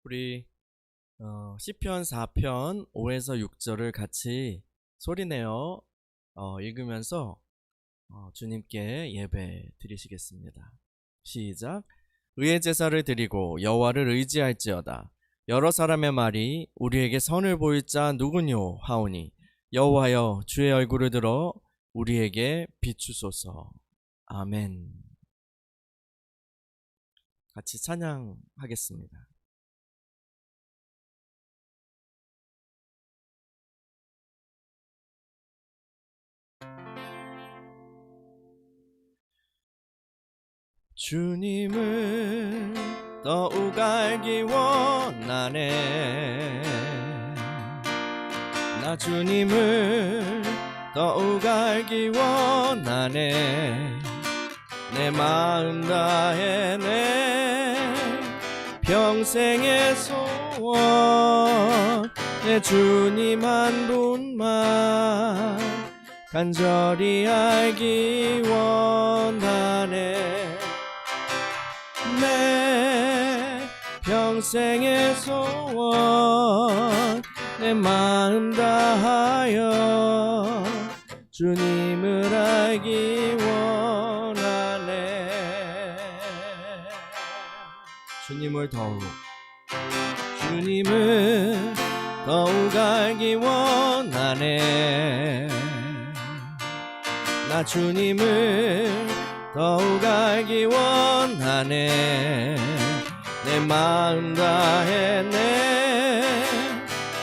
우리 시편 4편 5에서 6절을 같이 소리내어 읽으면서 주님께 예배 드리시겠습니다. 시작. 의의 제사를 드리고 여호와를 의지할지어다. 여러 사람의 말이 우리에게 선을 보일 자 누구뇨 하오니 여호와여 주의 얼굴을 들어 우리에게 비추소서. 아멘. 같이 찬양하겠습니다. 주님을 더욱 알기 원하네. 나 주님을 더욱 알기 원하네. 내 마음 다해 내 평생의 소원 내 주님 한 분만 간절히 알기 원하네. 내 평생의 소원 내 마음 다하여 주님을 알기 원하네. 주님을 더욱 알기 원하네. 나 주님을 더욱 알기 원하네. 내 마음 다해 내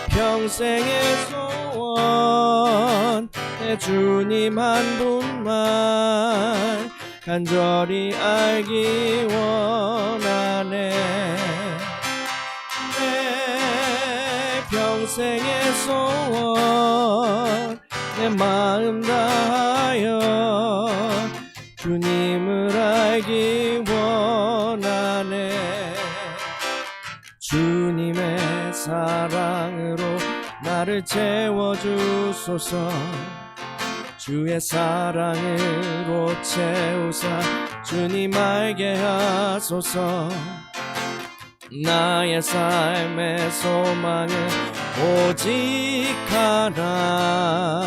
평생의 소원 내 주님 한 분만 간절히 알기 원하네. 내 평생의 소원 내 마음 다하여 주님을 알기 원하네. 주님의 사랑으로 나를 채워주소서. 주의 사랑으로 채우사 주님 알게 하소서. 나의 삶의 소망은 오직 하나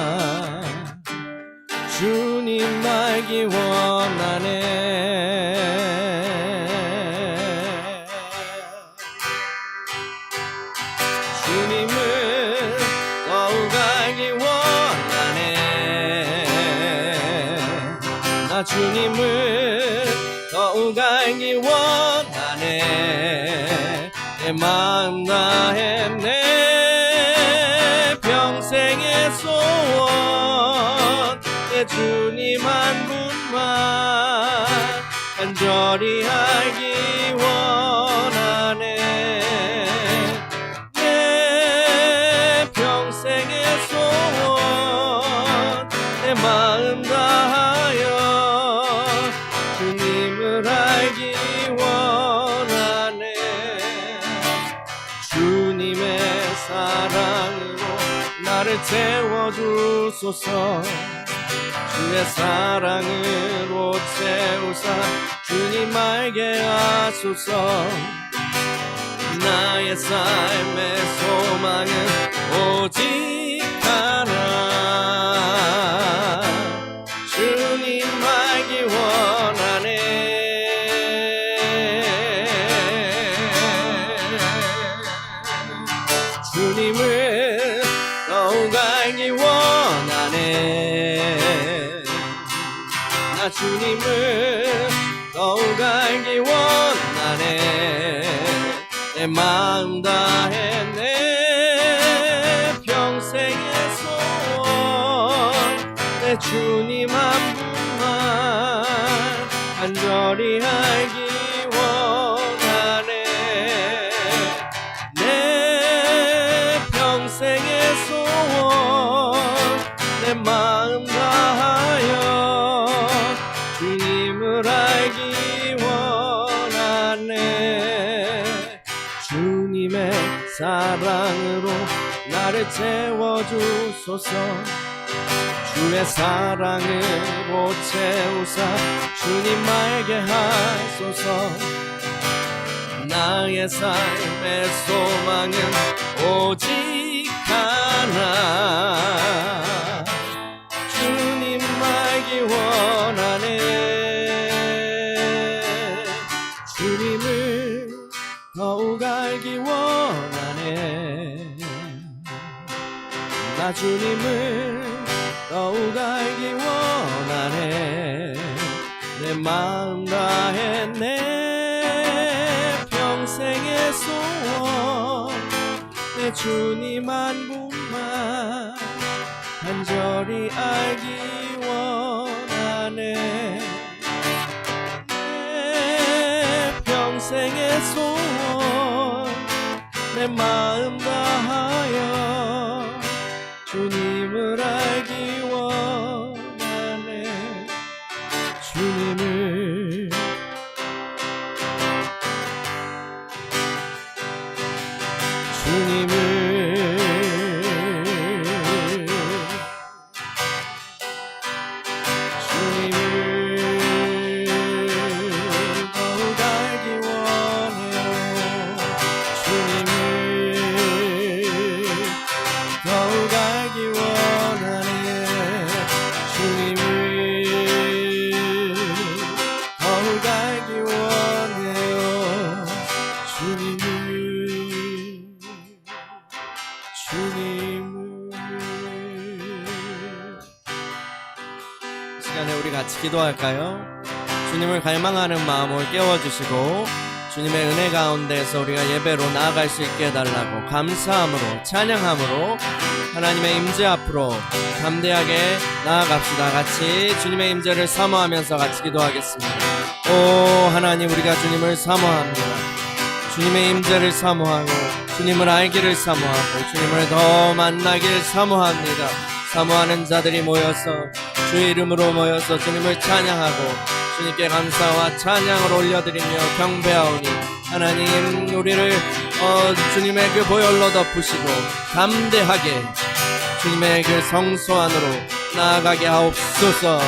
주님 알기 원하네. 주님을 더욱 알기 원하네. 나 주님을 더욱 알기 원하네. 내 마음 다해 내 평생의 소원 내 주님 한 분만 간절히 알기 원하네. 내 평생의 소원 내 마음 다하여 주님을 알기 원하네. 주님의 사랑으로 나를 채워주소서. 주의 사랑으로 채우사 주님 알게 하소서. 나의 삶의 소망은 오직 하나 주님 알기 원하네. 주님을 더욱 알기 원하네. 나 주님을 더욱 알기 원하네. 내 마음 다해 내 평생의 소원 내 주님 한 분만 간절히 알기 원하네. 내 평생의 소원 내 마음 다하여 주님을 알기 원하네. 주님의 사랑으로 나를 채워주소서. 주의 사랑으로 채우사 주님 알게 하소서. 나의 삶의 소망은 오직 하나 주님 알기 원하네 주님을 더욱 알기 원하네 나 주님을 더욱 알기 원하네 내 마음 다해 내 평생의 소원 내 주님 한 분만 간절히 알기 원하네 내 평생의 소원 내 마음 다하여 주님을 알기 원하네 주님을 더욱 알기 원해요 주님을 더욱 알기 원하네 주님을 더욱 알기 원해요 주님을 이 시간에 우리 같이 기도할까요? 주님을 갈망하는 마음을 깨워주시고 주님의 은혜 가운데서 우리가 예배로 나아갈 수 있게 해달라고 감사함으로 찬양함으로 하나님의 임재 앞으로 담대하게 나아갑시다. 같이 주님의 임재를 사모하면서 같이 기도하겠습니다. 오 하나님 우리가 주님을 사모합니다. 주님의 임재를 사모하고 주님을 알기를 사모하고 주님을 더 만나길 사모합니다. 사모하는 자들이 모여서 주의 이름으로 모여서 주님을 찬양하고 주님께 감사와 찬양을 올려드리며 경배하오니 하나님 우리를 주님의 그 보혈로 덮으시고 담대하게 주님의 그 성소 안으로 나아가게 하옵소서.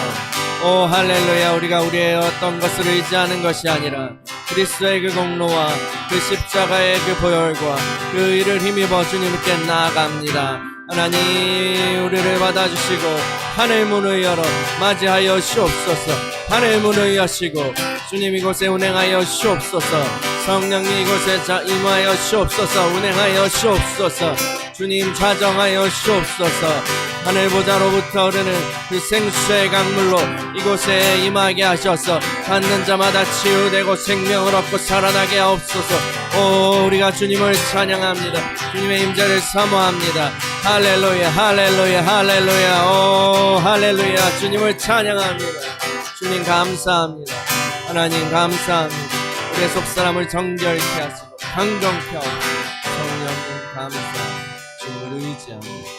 오 할렐루야. 우리가 우리의 어떤 것을 의지하는 것이 아니라 그리스도의 그 공로와 그 십자가의 그 보혈과 그 의를 힘입어 주님께 나아갑니다. 하나님 우리를 받아주시고 하늘 문을 열어 맞이하여 시옵소서. 하늘 문을 여시고 주님 이곳에 운행하여 시옵소서. 성령님 이곳에 임하여 시옵소서. 운행하여 시옵소서. 주님 자정하여 시옵소서. 하늘 보좌로부터 흐르는 그 생수의 강물로 이곳에 임하게 하셔서 받는 자마다 치유되고 생명을 얻고 살아나게 하옵소서. 오 우리가 주님을 찬양합니다. 주님의 임재를 사모합니다. 할렐루야 할렐루야 할렐루야. 오 할렐루야. 주님을 찬양합니다. 주님 감사합니다. 하나님 감사합니다. 우리의 속사람을 정결케 하시고 강정케 하고 성령님 감사합니다. 주님을 의지합니다.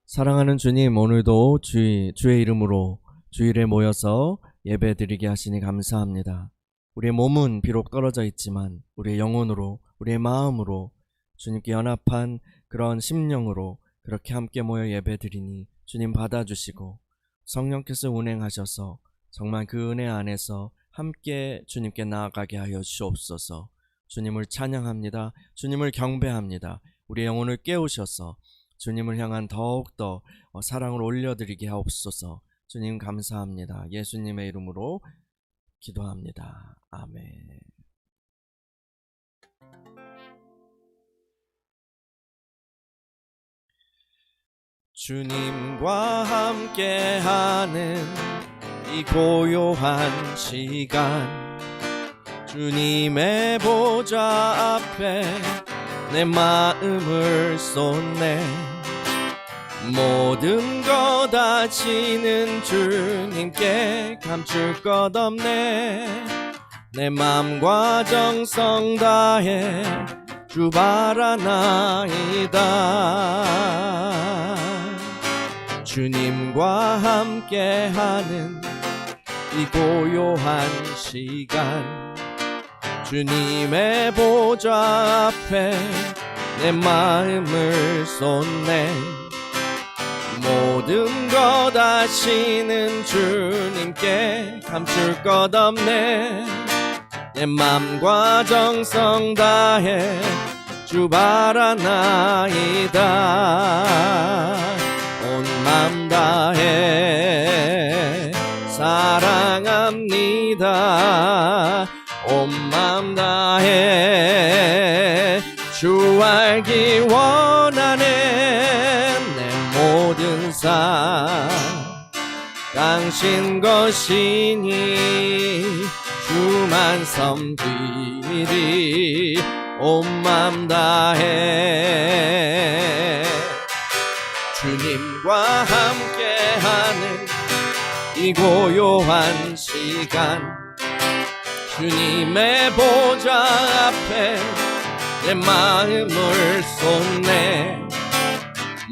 사랑하는 주님, 오늘도 주의 이름으로 주일에 모여서 예배드리게 하시니 감사합니다. 우리의 몸은 비록 떨어져 있지만 우리의 영혼으로, 우리의 마음으로 주님께 연합한 그런 심령으로 그렇게 함께 모여 예배드리니 주님 받아주시고 성령께서 운행하셔서 정말 그 은혜 안에서 함께 주님께 나아가게 하여 주옵소서. 주님을 찬양합니다. 주님을 경배합니다. 우리의 영혼을 깨우셔서 주님을 향한 더욱더 사랑을 올려드리게 하옵소서. 주님 감사합니다. 예수님의 이름으로 기도합니다. 아멘. 주님과 함께하는 이 고요한 시간, 주님의 보좌 앞에 내 마음을 쏟네. 모든 것 다 지는 주님께 감출 것 없네. 내 맘과 정성 다해 주 바라나이다. 주님과 함께하는 이 고요한 시간, 주님의 보좌 앞에 내 마음을 쏟네. 모든 것 아시는 주님께 감출 것 없네. 내 맘과 정성 다해 주 바라나이다. 온 맘 다해 사랑합니다. 온 맘 다해 주 알기 원하네. 내 모든 삶 당신 것이니 주만 섬기리. 온 맘 다해 주님과 함께하는 이 고요한 시간, 주님의 보좌 앞에 내 마음을 쏟네.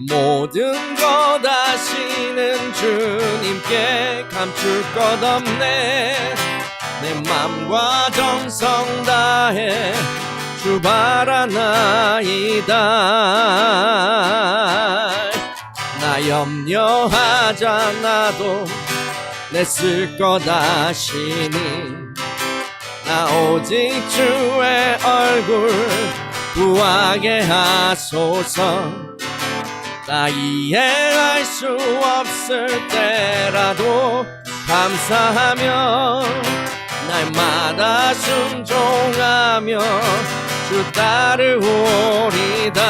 모든 것 아시는 주님께 감출 것 없네. 내 맘과 정성 다해 주 바라나이다. 나 염려하잖아도 내 쓸 것 아시니. 나 오직 주의 얼굴 구하게 하소서. 나 이해할 수 없을 때라도 감사하며 날마다 순종하며 주 따르오리다.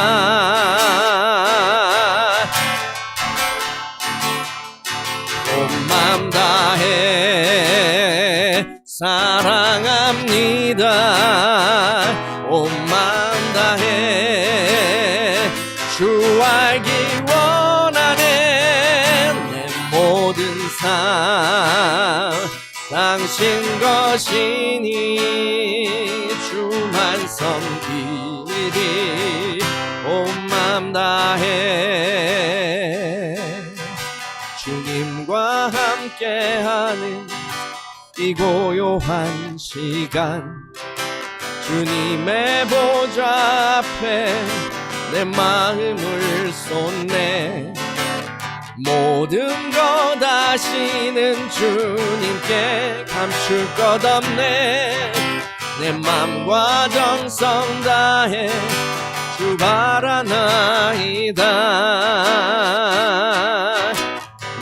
온 맘 다해 사랑합니다. 온 맘 다해 주 알기 원하네. 내 모든 삶 당신 것이니 주만 섬기리. 온 맘 다해 주님과 함께하는 이 고요한 시간, 주님의 보좌 앞에 내 마음을 쏟네. 모든 것 아시는 주님께 감출 것 없네. 내 맘과 정성 다해 주 바라나이다.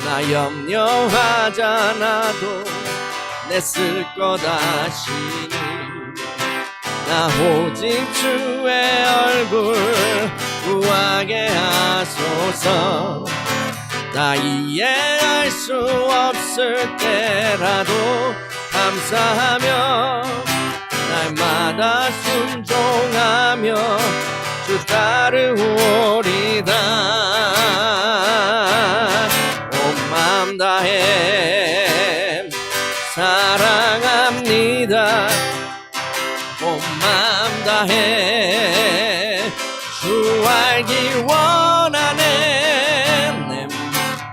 나 염려하잖아도 내 쓸 것 아시니. 나 오직 주의 얼굴 구하게 하소서. 나 이해할 수 없을 때라도 감사하며 날마다 순종하며 주 따르오리다. 온 맘 다해 사랑합니다. 온 맘 다해 주 알기 원하네. 내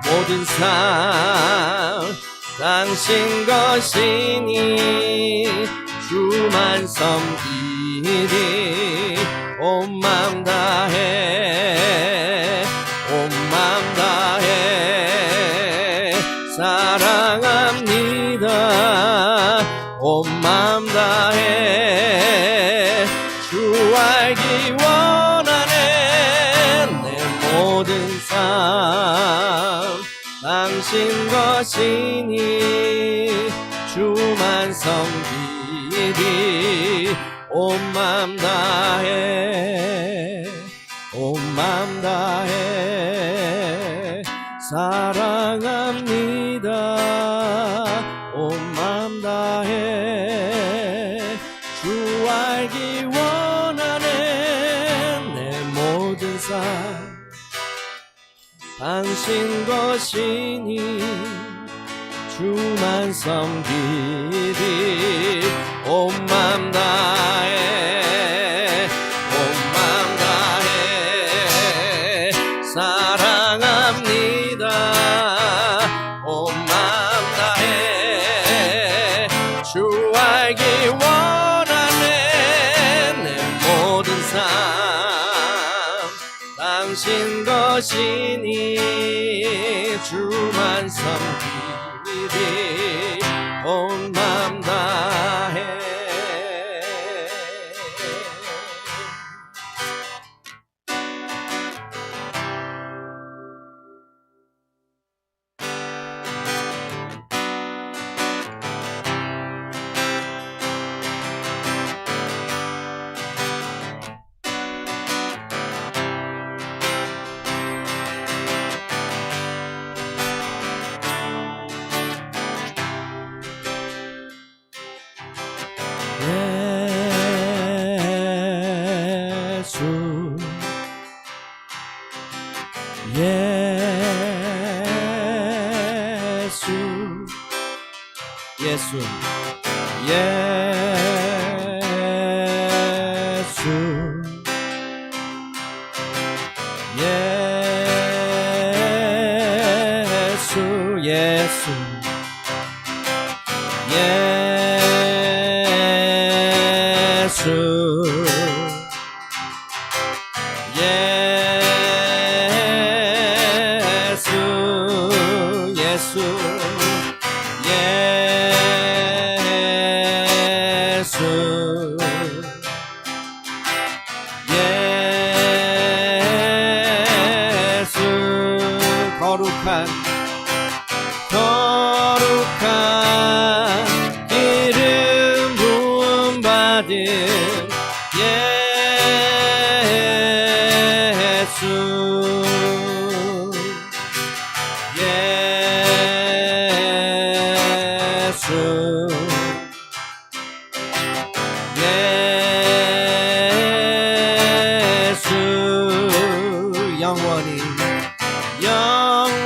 모든 삶 당신 것이니 주만 섬기리. 온 맘 다해 온 맘 다해 사랑합니다. 온 맘 다해 주 알기 원하네. 내 모든 삶 당신 것이니 주만 섬기리. 온 맘 다해 온 맘 다해 사랑합니다. 온 맘 다해 주 알기 원하네. 내 모든 삶 당신 것이니 주만 섬기리. 온 맘 다해 온 맘 다해 사랑합니다. 온 맘 다해 주 알기 원하네. 내 모든 삶 당신 것이니 온 맘 다해. 예수 거룩한 이름 부음 받은 예수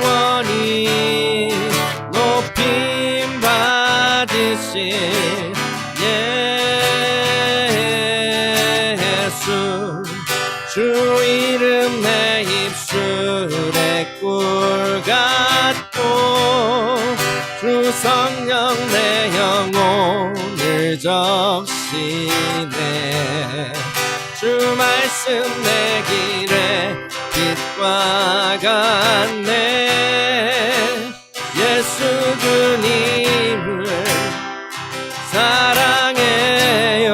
영원히 높임 받으신 예수 주 이름 내 입술에 꿀 같고 주 성령 내 영혼을 적시네 주 말씀 내 길에 빛과 같네 예수 주님을 사랑해요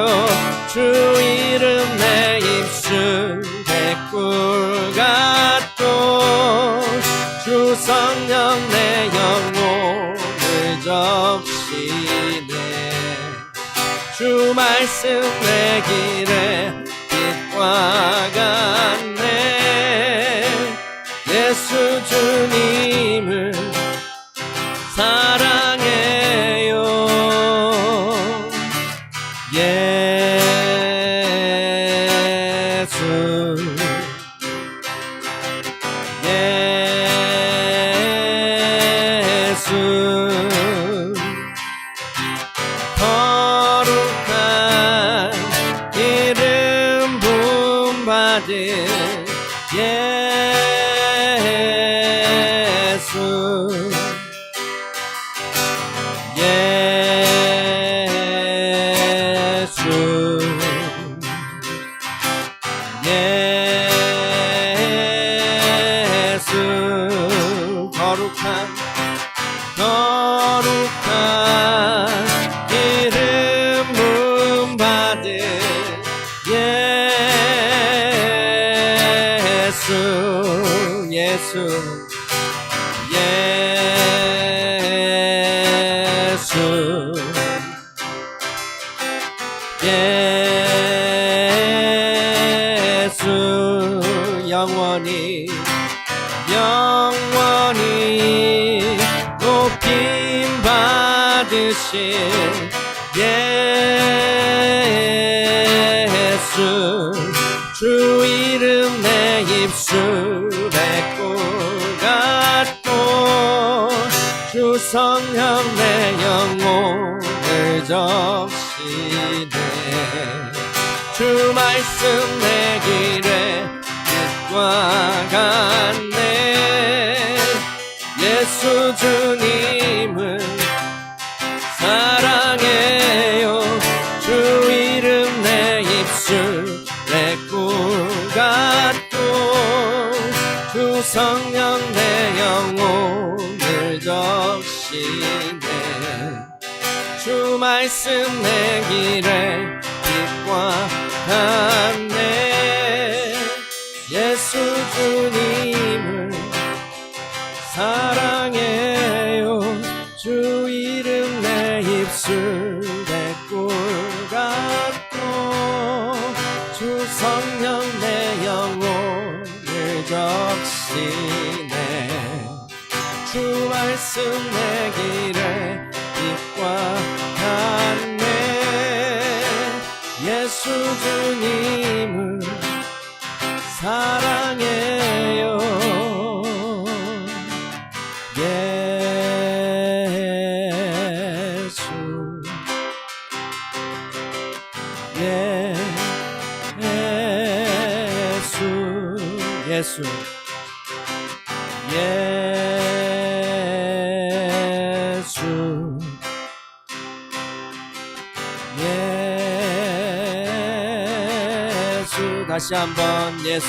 주 이름 내 입술에 꿀 같고 주 성령 내 영혼을 적시네 주 말씀 내 길에 빛과 같네 예수 주님을 사랑해요 예수 거룩한 이름 부음 받은 예수 거룩한 이름 부음 받은 예수 영원히 높임 받으신 예수 주 이름 내 입술에 꿀 같고 주 성령 내 영혼을 적시네 주 말씀 내 길에 빛과 같네 예수 주님을 사랑해요 주 이름 내 입술에 꿀 같고 주 성령 내 영혼을 적시네 주 말씀 내 길에 빛과 같네. 예수 주님을 사랑해요. 주 이름 내 입술에 꿀 같고 주 성령 내 영혼을 적시네. 주 말씀 내 길에 빛과 같네. 예수 주님을 사랑해요. 예수 다시 한번 예수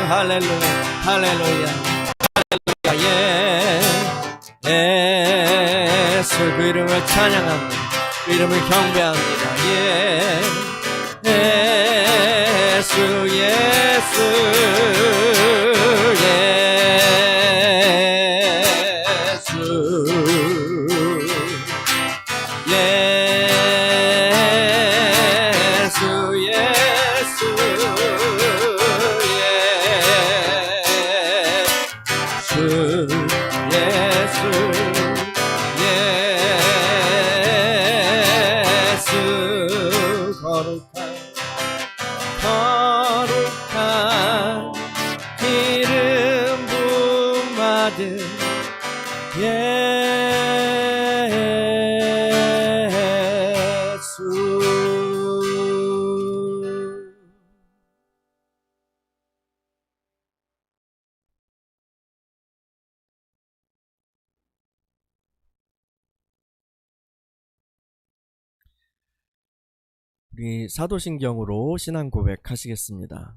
할렐루야 할렐루야 예수 그 이름을 찬양합니다. 그 이름을 경배합니다. 예수 예수 거룩한 기름 부음 받은 예수. 우리 사도신경으로 신앙 고백하시겠습니다.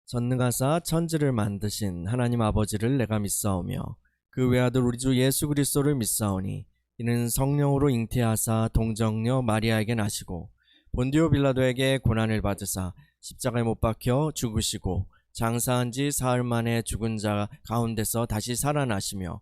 전능하사 천지를 만드신 하나님 아버지를 내가 믿사오며 그 외아들 우리 주 예수 그리스도를 믿사오니 이는 성령으로 잉태하사 동정녀 마리아에게 나시고 본디오 빌라도에게 고난을 받으사 십자가에 못 박혀 죽으시고 장사한 지 사흘 만에 죽은 자 가운데서 다시 살아나시며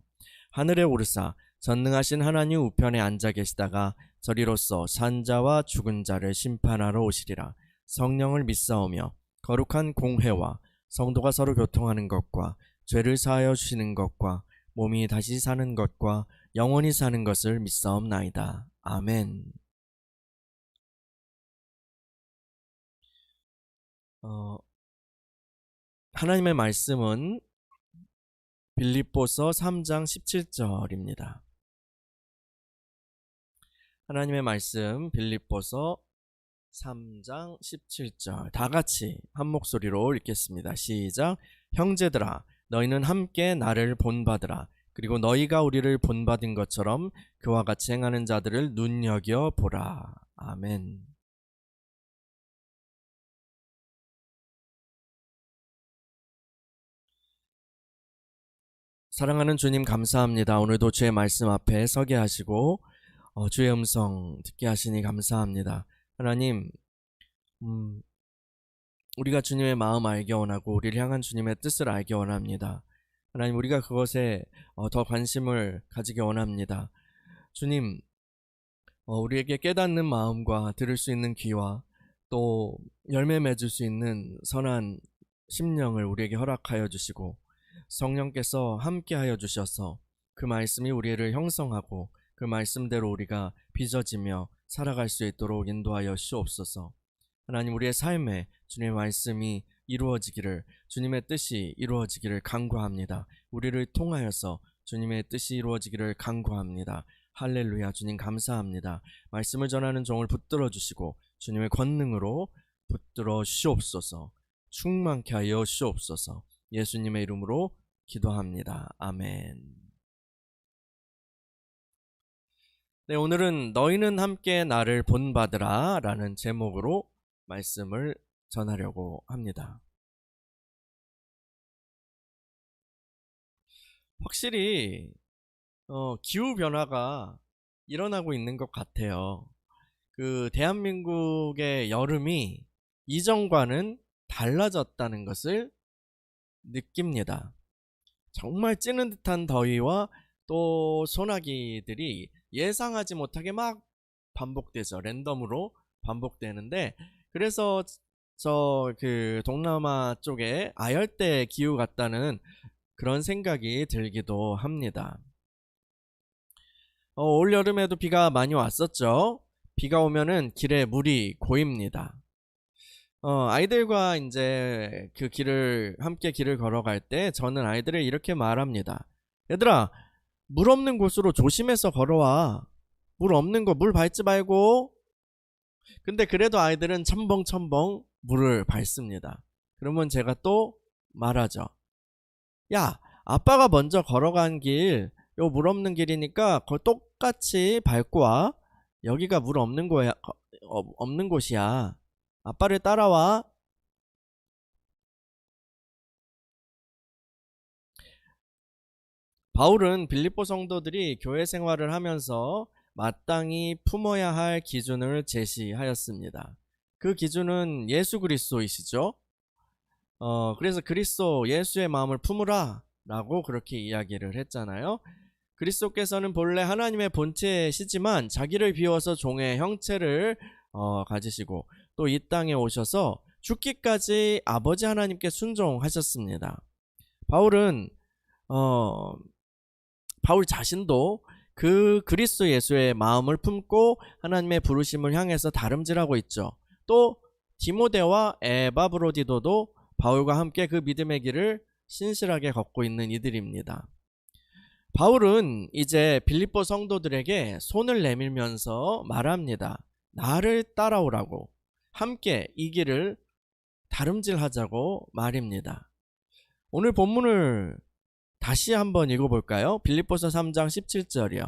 하늘에 오르사 전능하신 하나님 우편에 앉아 계시다가 저리로서 산자와 죽은 자를 심판하러 오시리라. 성령을 믿사오며 거룩한 공회와 성도가 서로 교통하는 것과 죄를 사하여 주시는 것과 몸이 다시 사는 것과 영원히 사는 것을 믿사옵나이다. 아멘. 하나님의 말씀은 빌립보서 3장 17절입니다. 하나님의 말씀 빌립보서 3장 17절 다 같이 한 목소리로 읽겠습니다. 시작. 형제들아 너희는 함께 나를 본받으라. 그리고 너희가 우리를 본받은 것처럼 그와 같이 행하는 자들을 눈여겨보라. 아멘. 사랑하는 주님 감사합니다. 오늘도 주의 말씀 앞에 서게 하시고 주의 음성 듣게 하시니 감사합니다. 하나님, 우리가 주님의 마음 알기 원하고 우리를 향한 주님의 뜻을 알기 원합니다. 하나님, 우리가 그것에 더 관심을 가지기 원합니다. 주님, 우리에게 깨닫는 마음과 들을 수 있는 귀와 또 열매 맺을 수 있는 선한 심령을 우리에게 허락하여 주시고 성령께서 함께하여 주셔서 그 말씀이 우리를 형성하고 그 말씀대로 우리가 빚어지며 살아갈 수 있도록 인도하여 주옵소서. 하나님, 우리의 삶에 주님의 말씀이 이루어지기를, 주님의 뜻이 이루어지기를 간구합니다. 우리를 통하여서 주님의 뜻이 이루어지기를 간구합니다. 할렐루야. 주님 감사합니다. 말씀을 전하는 종을 붙들어 주시고 주님의 권능으로 붙들어 주옵소서. 충만케 하여 주옵소서. 예수님의 이름으로 기도합니다. 아멘. 네, 오늘은 너희는 함께 나를 본받으라 라는 제목으로 말씀을 전하려고 합니다. 확실히 기후 변화가 일어나고 있는 것 같아요. 그 대한민국의 여름이 이전과는 달라졌다는 것을 느낍니다. 정말 찌는 듯한 더위와 또 소나기들이 예상하지 못하게 막 반복되죠. 랜덤으로 반복되는데, 그래서 저 그 동남아 쪽에 아열대 기후 같다는 그런 생각이 들기도 합니다. 올 여름에도 비가 많이 왔었죠. 비가 오면은 길에 물이 고입니다. 아이들과 이제 그 길을 함께 길을 걸어갈 때 저는 아이들을 이렇게 말합니다. 얘들아, 물 없는 곳으로 조심해서 걸어와. 물 없는 곳 물 밟지 말고. 근데 그래도 아이들은 첨벙첨벙 물을 밟습니다. 그러면 제가 또 말하죠. 야, 아빠가 먼저 걸어간 길, 요 물 없는 길이니까 그거 똑같이 밟고 와. 여기가 물 없는 거야, 없는 곳이야. 아빠를 따라와. 바울은 빌립보 성도들이 교회 생활을 하면서 마땅히 품어야 할 기준을 제시하였습니다. 그 기준은 예수 그리스도이시죠. 그래서 그리스도 예수의 마음을 품으라 라고 그렇게 이야기를 했잖아요. 그리스도께서는 본래 하나님의 본체시지만 자기를 비워서 종의 형체를 가지시고 또 이 땅에 오셔서 죽기까지 아버지 하나님께 순종하셨습니다. 바울 자신도 그 그리스도 예수의 마음을 품고 하나님의 부르심을 향해서 다름질하고 있죠. 또 디모데와 에바브로디도도 바울과 함께 그 믿음의 길을 신실하게 걷고 있는 이들입니다. 바울은 이제 빌립보 성도들에게 손을 내밀면서 말합니다. 나를 따라오라고, 함께 이 길을 다름질하자고 말입니다. 오늘 본문을 다시 한번 읽어볼까요? 빌립보서 3장 17절이요.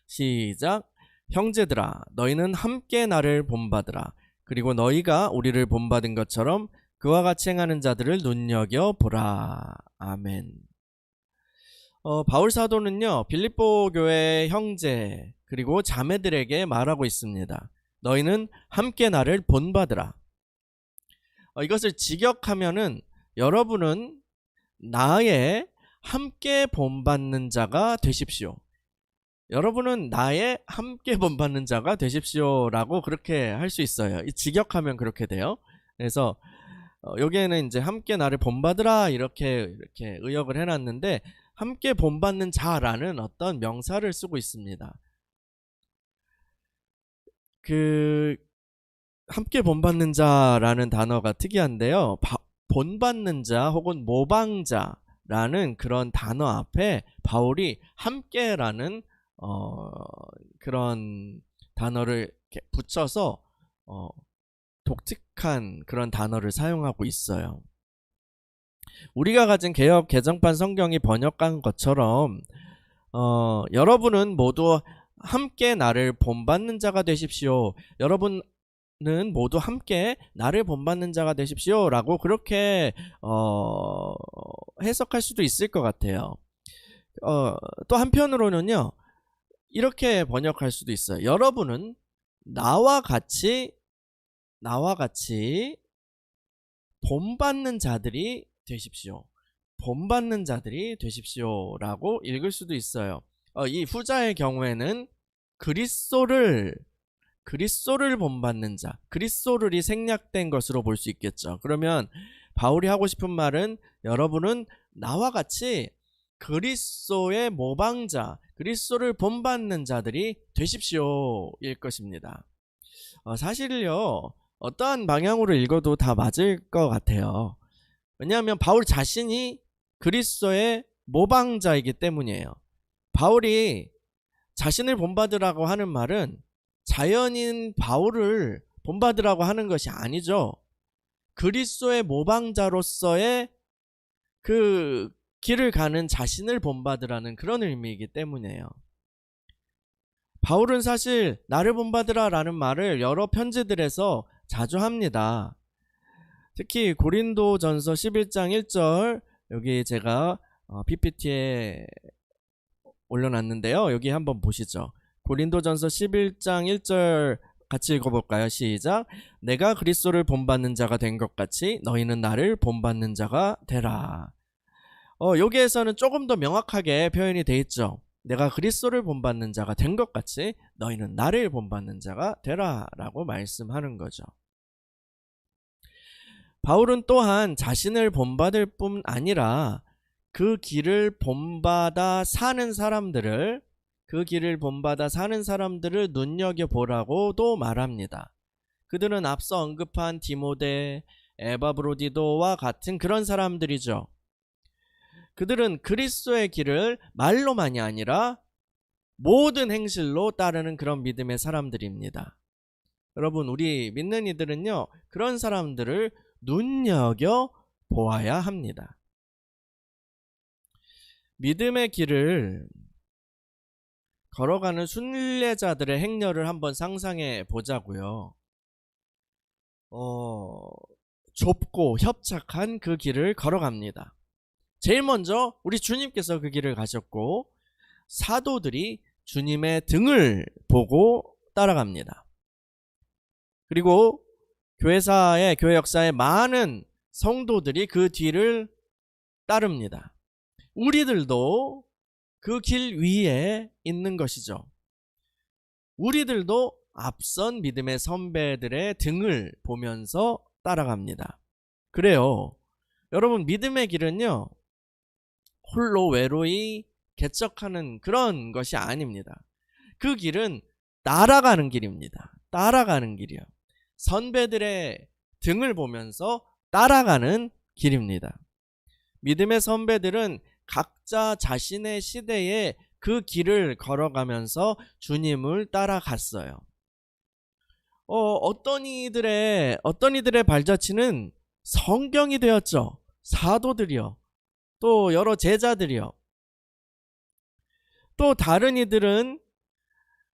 시작. 형제들아, 너희는 함께 나를 본받으라. 그리고 너희가 우리를 본받은 것처럼 그와 같이 행하는 자들을 눈여겨보라. 아멘. 바울 사도는요, 빌립보 교회 형제 그리고 자매들에게 말하고 있습니다. 너희는 함께 나를 본받으라. 이것을 직역하면은 여러분은 나의 함께 본받는 자가 되십시오. 여러분은 나의 함께 본받는 자가 되십시오 라고 그렇게 할 수 있어요. 직역하면 그렇게 돼요. 그래서 여기에는 이제 함께 나를 본받으라 이렇게 의역을 해놨는데, 함께 본받는 자라는 어떤 명사를 쓰고 있습니다. 그 함께 본받는 자라는 단어가 특이한데요. 본받는 자 혹은 모방자라는 그런 단어 앞에 바울이 함께라는 그런 단어를 이렇게 붙여서 독특한 그런 단어를 사용하고 있어요. 우리가 가진 개역 개정판 성경이 번역한 것처럼 여러분은 모두 함께 나를 본받는 자가 되십시오. 여러분은 모두 함께 나를 본받는 자가 되십시오 라고 그렇게 해석할 수도 있을 것 같아요. 또 한편으로는요, 이렇게 번역할 수도 있어요. 여러분은 나와 같이 본받는 자들이 되십시오. 본받는 자들이 되십시오 라고 읽을 수도 있어요. 이 후자의 경우에는 그리스도를 본받는 자, 그리스도를이 생략된 것으로 볼 수 있겠죠. 그러면 바울이 하고 싶은 말은 여러분은 나와 같이 그리스도의 모방자, 그리스도를 본받는 자들이 되십시오 일 것입니다. 사실요, 어떠한 방향으로 읽어도 다 맞을 것 같아요. 왜냐하면 바울 자신이 그리스도의 모방자이기 때문이에요. 바울이 자신을 본받으라고 하는 말은 자연인 바울을 본받으라고 하는 것이 아니죠. 그리스도의 모방자로서의 그 길을 가는 자신을 본받으라는 그런 의미이기 때문이에요. 바울은 사실 나를 본받으라 라는 말을 여러 편지들에서 자주 합니다. 특히 고린도전서 11장 1절, 여기 제가 PPT에 올려놨는데요. 여기 한번 보시죠. 고린도전서 11장 1절 같이 읽어볼까요? 시작. 내가 그리스도를 본받는 자가 된 것 같이 너희는 나를 본받는 자가 되라. 여기에서는 조금 더 명확하게 표현이 돼 있죠. 내가 그리스도를 본받는 자가 된 것 같이 너희는 나를 본받는 자가 되라 라고 말씀하는 거죠. 바울은 또한 자신을 본받을 뿐 아니라 그 길을 본받아 사는 사람들을 눈여겨보라고도 말합니다. 그들은 앞서 언급한 디모데, 에바브로디도와 같은 그런 사람들이죠. 그들은 그리스도의 길을 말로만이 아니라 모든 행실로 따르는 그런 믿음의 사람들입니다. 여러분, 우리 믿는 이들은요, 그런 사람들을 눈여겨보아야 합니다. 믿음의 길을 걸어가는 순례자들의 행렬을 한번 상상해 보자고요. 좁고 협착한 그 길을 걸어갑니다. 제일 먼저 우리 주님께서 그 길을 가셨고 사도들이 주님의 등을 보고 따라갑니다. 그리고 교회 역사에 많은 성도들이 그 뒤를 따릅니다. 우리들도 그 길 위에 있는 것이죠. 우리들도 앞선 믿음의 선배들의 등을 보면서 따라갑니다. 그래요. 여러분, 믿음의 길은요, 홀로 외로이 개척하는 그런 것이 아닙니다. 그 길은 따라가는 길입니다. 따라가는 길이요. 선배들의 등을 보면서 따라가는 길입니다. 믿음의 선배들은 각자 자신의 시대에 그 길을 걸어가면서 주님을 따라갔어요. 어떤 이들의 발자취는 성경이 되었죠. 사도들이요. 또 여러 제자들이요. 또 다른 이들은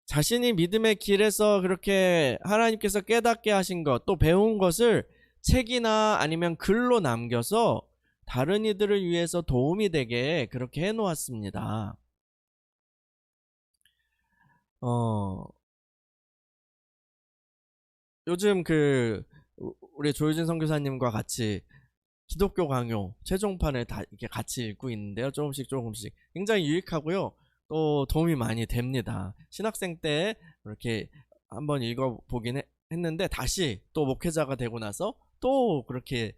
자신이 믿음의 길에서 그렇게 하나님께서 깨닫게 하신 것, 또 배운 것을 책이나 아니면 글로 남겨서 다른 이들을 위해서 도움이 되게 그렇게 해놓았습니다. 요즘 우리 조유진 선교사님과 같이 기독교 강요 최종판을 다 이렇게 같이 읽고 있는데요. 조금씩 굉장히 유익하고요. 또 도움이 많이 됩니다. 신학생 때 이렇게 한번 읽어보긴 했는데 다시 또 목회자가 되고 나서 또 그렇게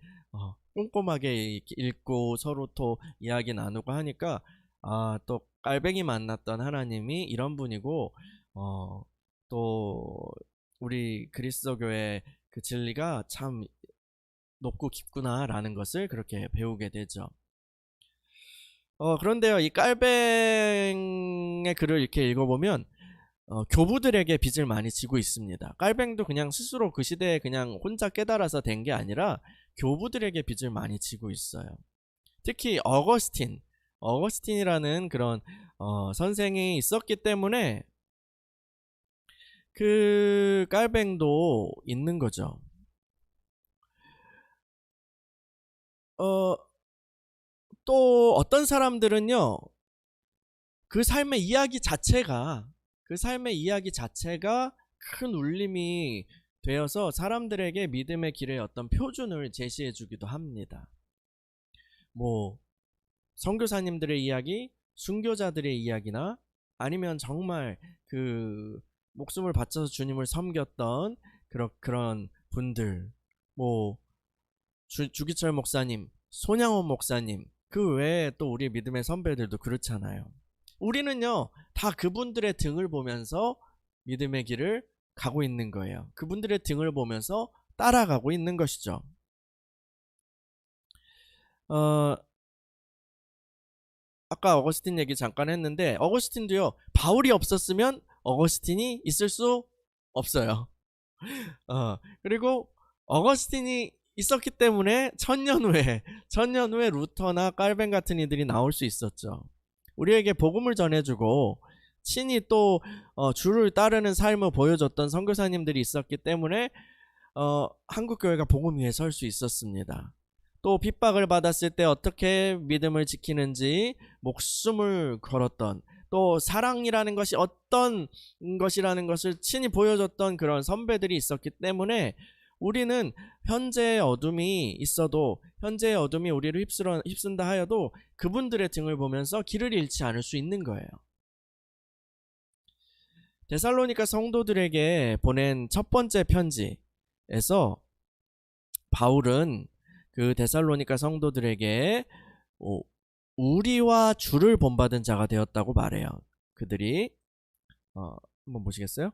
꼼꼼하게 읽고 서로 또 이야기 나누고 하니까 또 깔뱅이 만났던 하나님이 이런 분이고 또 우리 그리스도교의 그 진리가 참 높고 깊구나 라는 것을 그렇게 배우게 되죠. 그런데요, 이 깔뱅의 글을 이렇게 읽어보면 교부들에게 빚을 많이 지고 있습니다. 깔뱅도 그냥 스스로 그 시대에 그냥 혼자 깨달아서 된 게 아니라 교부들에게 빚을 많이 지고 있어요. 특히 어거스틴이라는 그런 선생이 있었기 때문에 그 깔뱅도 있는 거죠. 또 어떤 사람들은요, 그 삶의 이야기 자체가 큰 울림이 되어서 사람들에게 믿음의 길의 어떤 표준을 제시해 주기도 합니다. 선교사님들의 이야기, 순교자들의 이야기나 아니면 정말 그 목숨을 바쳐서 주님을 섬겼던 그런 분들, 주기철 목사님, 손양원 목사님, 그 외에 또 우리 믿음의 선배들도 그렇잖아요. 우리는요, 다 그분들의 등을 보면서 믿음의 길을 가고 있는 거예요. 그분들의 등을 보면서 따라가고 있는 것이죠. 아까 어거스틴 얘기 잠깐 했는데, 어거스틴도요, 바울이 없었으면 어거스틴이 있을 수 없어요. 그리고 어거스틴이 있었기 때문에 천년 후에 루터나 깔뱅 같은 이들이 나올 수 있었죠. 우리에게 복음을 전해주고 친히 또 주를 따르는 삶을 보여줬던 선교사님들이 있었기 때문에 한국교회가 복음 위에 설 수 있었습니다. 또 핍박을 받았을 때 어떻게 믿음을 지키는지 목숨을 걸었던, 또 사랑이라는 것이 어떤 것이라는 것을 친히 보여줬던 그런 선배들이 있었기 때문에 우리는 현재의 어둠이 있어도, 현재의 어둠이 우리를 휩쓴다 하여도 그분들의 등을 보면서 길을 잃지 않을 수 있는 거예요. 데살로니가 성도들에게 보낸 첫 번째 편지에서 바울은 그 데살로니가 성도들에게 우리와 주를 본받은 자가 되었다고 말해요. 그들이 한번 보시겠어요?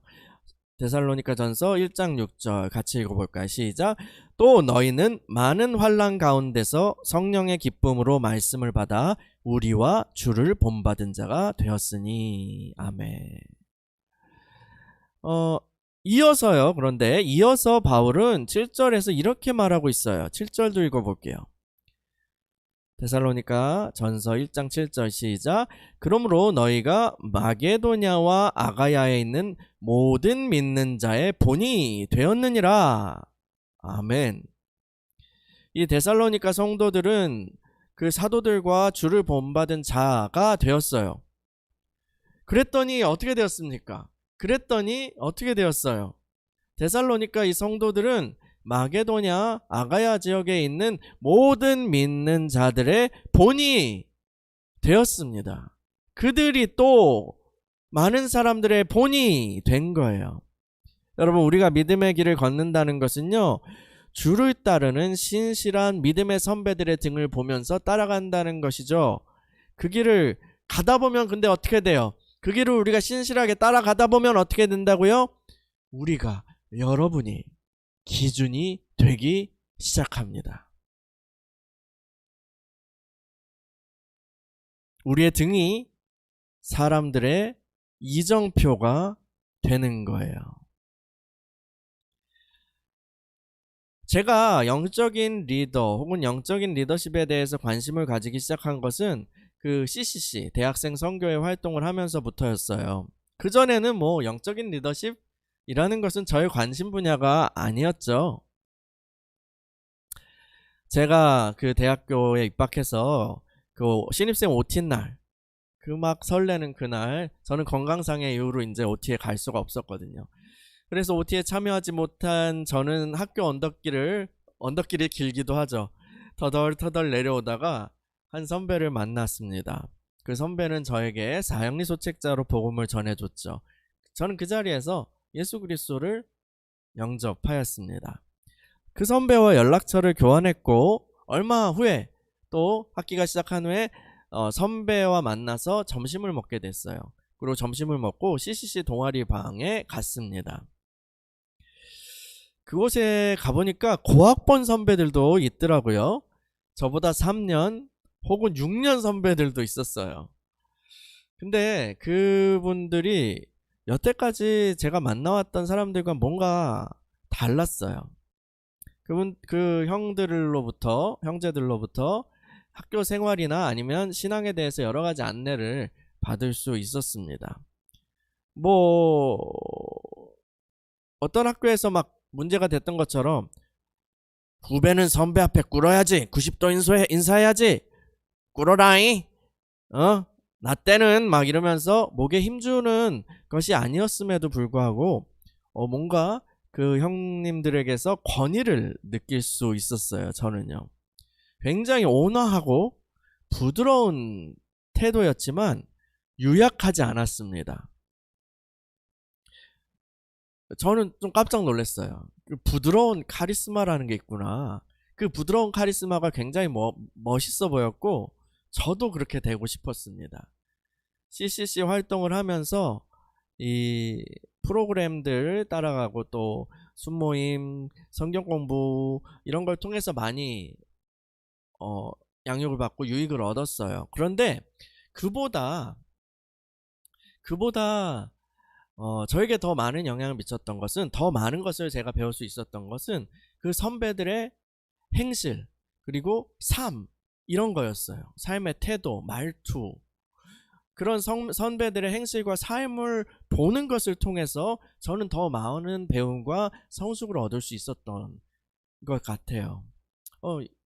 데살로니가 전서 1장 6절 같이 읽어볼까요? 시작. 또 너희는 많은 환난 가운데서 성령의 기쁨으로 말씀을 받아 우리와 주를 본받은 자가 되었으니. 아멘. 이어서요. 그런데 이어서 바울은 7절에서 이렇게 말하고 있어요. 7절도 읽어볼게요. 데살로니가 전서 1장 7절 시작. 그러므로 너희가 마게도냐와 아가야에 있는 모든 믿는 자의 본이 되었느니라. 아멘. 이 데살로니가 성도들은 그 사도들과 주를 본받은 자가 되었어요. 그랬더니 어떻게 되었습니까? 데살로니가 이 성도들은 마게도냐, 아가야 지역에 있는 모든 믿는 자들의 본이 되었습니다. 그들이 또 많은 사람들의 본이 된 거예요. 여러분, 우리가 믿음의 길을 걷는다는 것은요, 주를 따르는 신실한 믿음의 선배들의 등을 보면서 따라간다는 것이죠. 그 길을 가다 보면 근데 어떻게 돼요? 그 길을 우리가 신실하게 따라가다 보면 어떻게 된다고요? 우리가, 여러분이 기준이 되기 시작합니다. 우리의 등이 사람들의 이정표가 되는 거예요. 제가 영적인 리더 혹은 영적인 리더십에 대해서 관심을 가지기 시작한 것은 그 CCC 대학생 선교회 활동을 하면서부터였어요. 그전에는 뭐 영적인 리더십이라는 것은 저의 관심 분야가 아니었죠. 제가 그 대학교에 입학해서 그 신입생 OT 날, 그 막 설레는 그날, 저는 건강상의 이유로 이제 OT에 갈 수가 없었거든요. 그래서 OT에 참여하지 못한 저는 학교 언덕길이 길기도 하죠. 터덜터덜 내려오다가 한 선배를 만났습니다. 그 선배는 저에게 사형리 소책자로 복음을 전해줬죠. 저는 그 자리에서 예수 그리스도를 영접하였습니다. 그 선배와 연락처를 교환했고 얼마 후에 또 학기가 시작한 후에 선배와 만나서 점심을 먹게 됐어요. 그리고 점심을 먹고 CCC 동아리 방에 갔습니다. 그곳에 가보니까 고학번 선배들도 있더라고요. 저보다 3년 혹은 6년 선배들도 있었어요. 근데 그분들이 여태까지 제가 만나왔던 사람들과 뭔가 달랐어요. 그 형제들로부터 학교 생활이나 아니면 신앙에 대해서 여러 가지 안내를 받을 수 있었습니다. 뭐 어떤 학교에서 막 문제가 됐던 것처럼 후배는 선배 앞에 꿇어야지, 90도 인사해야지, 꿇어라잉, 나 때는 막 이러면서 목에 힘주는 것이 아니었음에도 불구하고 뭔가 그 형님들에게서 권위를 느낄 수 있었어요. 저는요. 굉장히 온화하고 부드러운 태도였지만 유약하지 않았습니다. 저는 좀 깜짝 놀랐어요. 그 부드러운 카리스마라는 게 있구나. 그 부드러운 카리스마가 굉장히 멋있어 보였고 저도 그렇게 되고 싶었습니다. CCC 활동을 하면서 이 프로그램들 따라가고 또 순모임, 성경 공부 이런 걸 통해서 많이 양육을 받고 유익을 얻었어요. 그런데 그보다 저에게 더 많은 영향을 미쳤던 것은, 더 많은 것을 제가 배울 수 있었던 것은 그 선배들의 행실 그리고 삶, 이런 거였어요. 삶의 태도, 말투, 그런 선배들의 행실과 삶을 보는 것을 통해서 저는 더 많은 배움과 성숙을 얻을 수 있었던 것 같아요.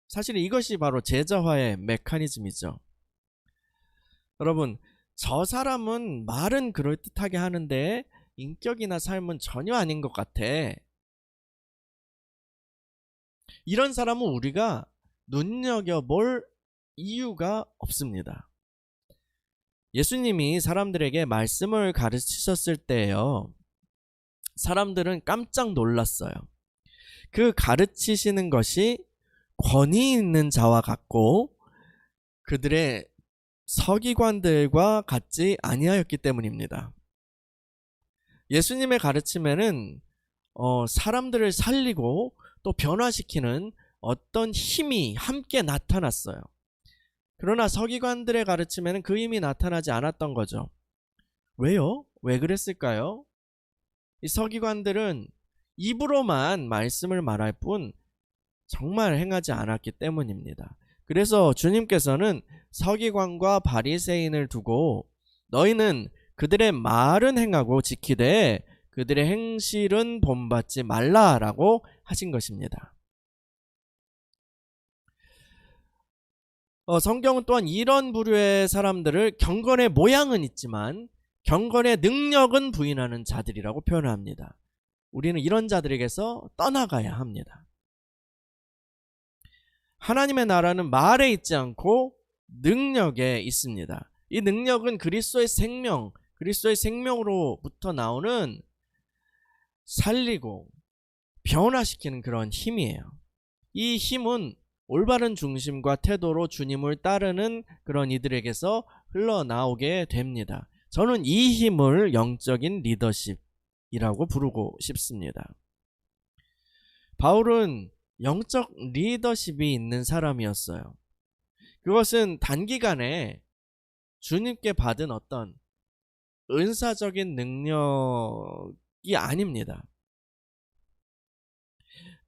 사실 이것이 바로 제자화의 메커니즘이죠. 여러분, 저 사람은 말은 그럴듯하게 하는데 인격이나 삶은 전혀 아닌 것 같아. 이런 사람은 우리가 눈여겨볼 이유가 없습니다. 예수님이 사람들에게 말씀을 가르치셨을 때요, 사람들은 깜짝 놀랐어요. 그 가르치시는 것이 권위 있는 자와 같고 그들의 서기관들과 같지 아니하였기 때문입니다. 예수님의 가르침에는 사람들을 살리고 또 변화시키는 어떤 힘이 함께 나타났어요. 그러나 서기관들의 가르침에는 그 힘이 나타나지 않았던 거죠. 왜요? 왜 그랬을까요? 이 서기관들은 입으로만 말씀을 말할 뿐 정말 행하지 않았기 때문입니다. 그래서 주님께서는 서기관과 바리새인을 두고 너희는 그들의 말은 행하고 지키되 그들의 행실은 본받지 말라라고 하신 것입니다. 성경은 또한 이런 부류의 사람들을 경건의 모양은 있지만 경건의 능력은 부인하는 자들이라고 표현합니다. 우리는 이런 자들에게서 떠나가야 합니다. 하나님의 나라는 말에 있지 않고 능력에 있습니다. 이 능력은 그리스도의 생명, 그리스도의 생명으로부터 나오는 살리고 변화시키는 그런 힘이에요. 이 힘은 올바른 중심과 태도로 주님을 따르는 그런 이들에게서 흘러나오게 됩니다. 저는 이 힘을 영적인 리더십이라고 부르고 싶습니다. 바울은 영적 리더십이 있는 사람이었어요. 그것은 단기간에 주님께 받은 어떤 은사적인 능력이 아닙니다.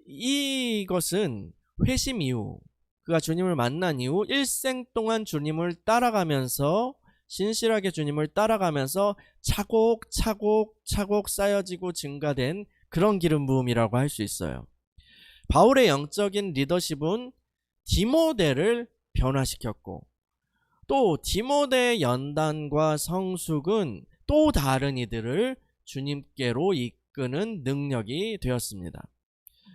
이것은 회심 이후, 그가 주님을 만난 이후 일생 동안 주님을 따라가면서 신실하게 주님을 따라가면서 차곡차곡 쌓여지고 증가된 그런 기름 부음이라고 할 수 있어요. 바울의 영적인 리더십은 디모데를 변화시켰고 또 디모데의 연단과 성숙은 또 다른 이들을 주님께로 이끄는 능력이 되었습니다.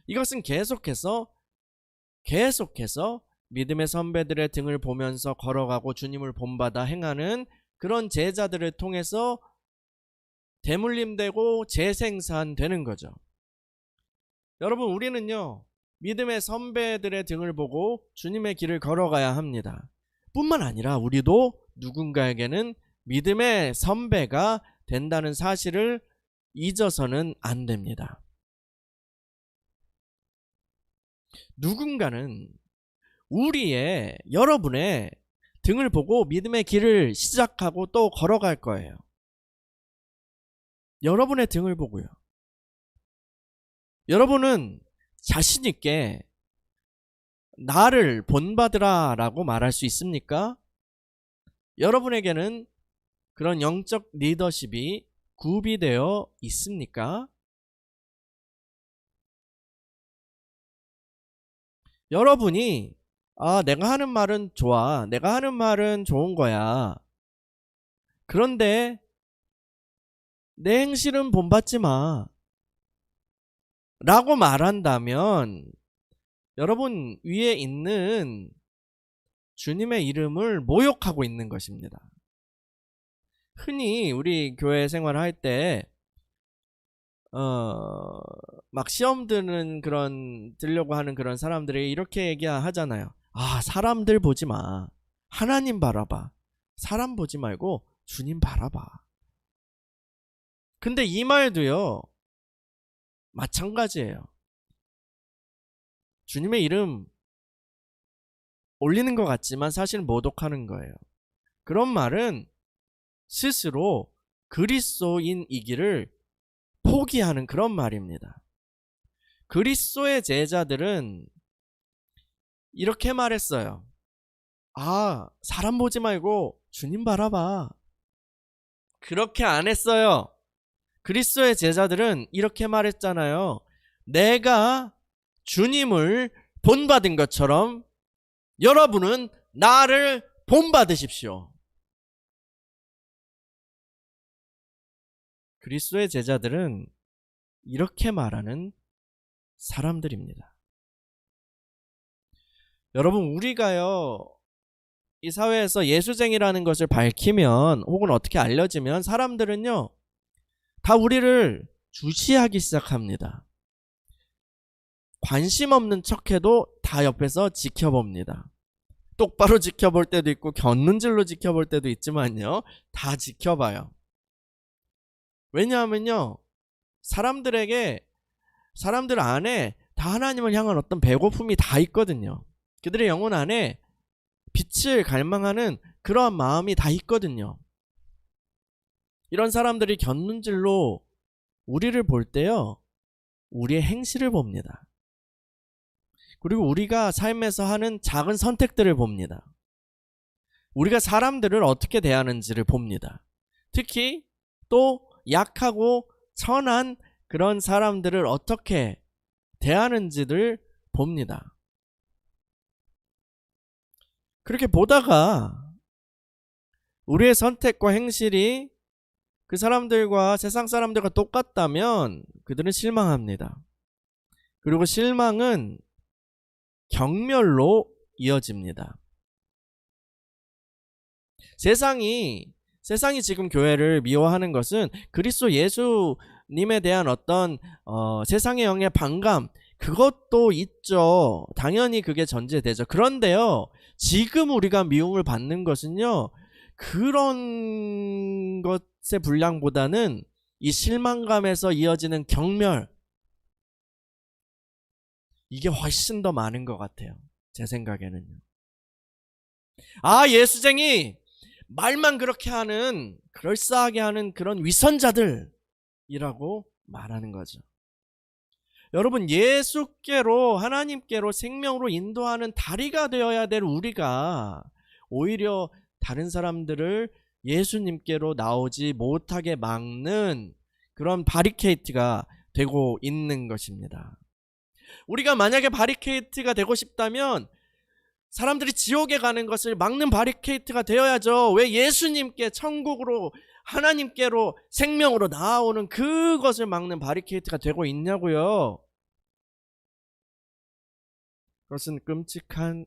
이것은 계속해서 믿음의 선배들의 등을 보면서 걸어가고 주님을 본받아 행하는 그런 제자들을 통해서 대물림되고 재생산되는 거죠. 여러분, 우리는요, 믿음의 선배들의 등을 보고 주님의 길을 걸어가야 합니다. 뿐만 아니라 우리도 누군가에게는 믿음의 선배가 된다는 사실을 잊어서는 안 됩니다. 누군가는 여러분의 등을 보고 믿음의 길을 시작하고 또 걸어갈 거예요. 여러분의 등을 보고요. 여러분은 자신 있게 나를 본받으라 라고 말할 수 있습니까? 여러분에게는 그런 영적 리더십이 구비되어 있습니까? 여러분이 내가 하는 말은 좋아, 내가 하는 말은 좋은 거야, 그런데 내 행실은 본받지 마 라고 말한다면 여러분 위에 있는 주님의 이름을 모욕하고 있는 것입니다. 흔히 우리 교회 생활할 때 막 시험 들려고 하는 그런 사람들이 이렇게 얘기하잖아요. 사람들 보지 마, 하나님 바라봐. 사람 보지 말고 주님 바라봐. 근데 이 말도요, 마찬가지예요. 주님의 이름 올리는 것 같지만 사실 모독하는 거예요. 그런 말은 스스로 그리스도인이기를 포기하는 그런 말입니다. 그리스도의 제자들은 이렇게 말했어요. 사람 보지 말고 주님 바라봐. 그렇게 안 했어요. 그리스도의 제자들은 이렇게 말했잖아요. 내가 주님을 본받은 것처럼 여러분은 나를 본받으십시오. 그리스도의 제자들은 이렇게 말하는 사람들입니다. 여러분, 우리가요, 이 사회에서 예수쟁이라는 것을 밝히면 혹은 어떻게 알려지면 사람들은요, 다 우리를 주시하기 시작합니다. 관심 없는 척해도 다 옆에서 지켜봅니다. 똑바로 지켜볼 때도 있고 곁눈질로 지켜볼 때도 있지만요, 다 지켜봐요. 왜냐하면요, 사람들 안에 다 하나님을 향한 어떤 배고픔이 다 있거든요. 그들의 영혼 안에 빛을 갈망하는 그러한 마음이 다 있거든요. 이런 사람들이 곁눈질로 우리를 볼 때요, 우리의 행실을 봅니다. 그리고 우리가 삶에서 하는 작은 선택들을 봅니다. 우리가 사람들을 어떻게 대하는지를 봅니다. 특히 또 약하고 천한 그런 사람들을 어떻게 대하는지를 봅니다. 그렇게 보다가 우리의 선택과 행실이 그 사람들과 세상 사람들과 똑같다면 그들은 실망합니다. 그리고 실망은 경멸로 이어집니다. 세상이 지금 교회를 미워하는 것은 그리스도 예수님에 대한 어떤 세상의 영의 반감, 그것도 있죠. 당연히 그게 전제되죠. 그런데요, 지금 우리가 미움을 받는 것은요, 그런 것의 분량보다는 이 실망감에서 이어지는 경멸, 이게 훨씬 더 많은 것 같아요. 제 생각에는요. 아, 예수쟁이! 말만 그렇게 하는, 그럴싸하게 하는 그런 위선자들이라고 말하는 거죠. 여러분, 예수께로, 하나님께로 생명으로 인도하는 다리가 되어야 될 우리가 오히려 다른 사람들을 예수님께로 나오지 못하게 막는 그런 바리케이트가 되고 있는 것입니다. 우리가 만약에 바리케이트가 되고 싶다면 사람들이 지옥에 가는 것을 막는 바리케이트가 되어야죠. 왜 예수님께, 천국으로, 하나님께로 생명으로 나아오는 그것을 막는 바리케이트가 되고 있냐고요. 그것은 끔찍한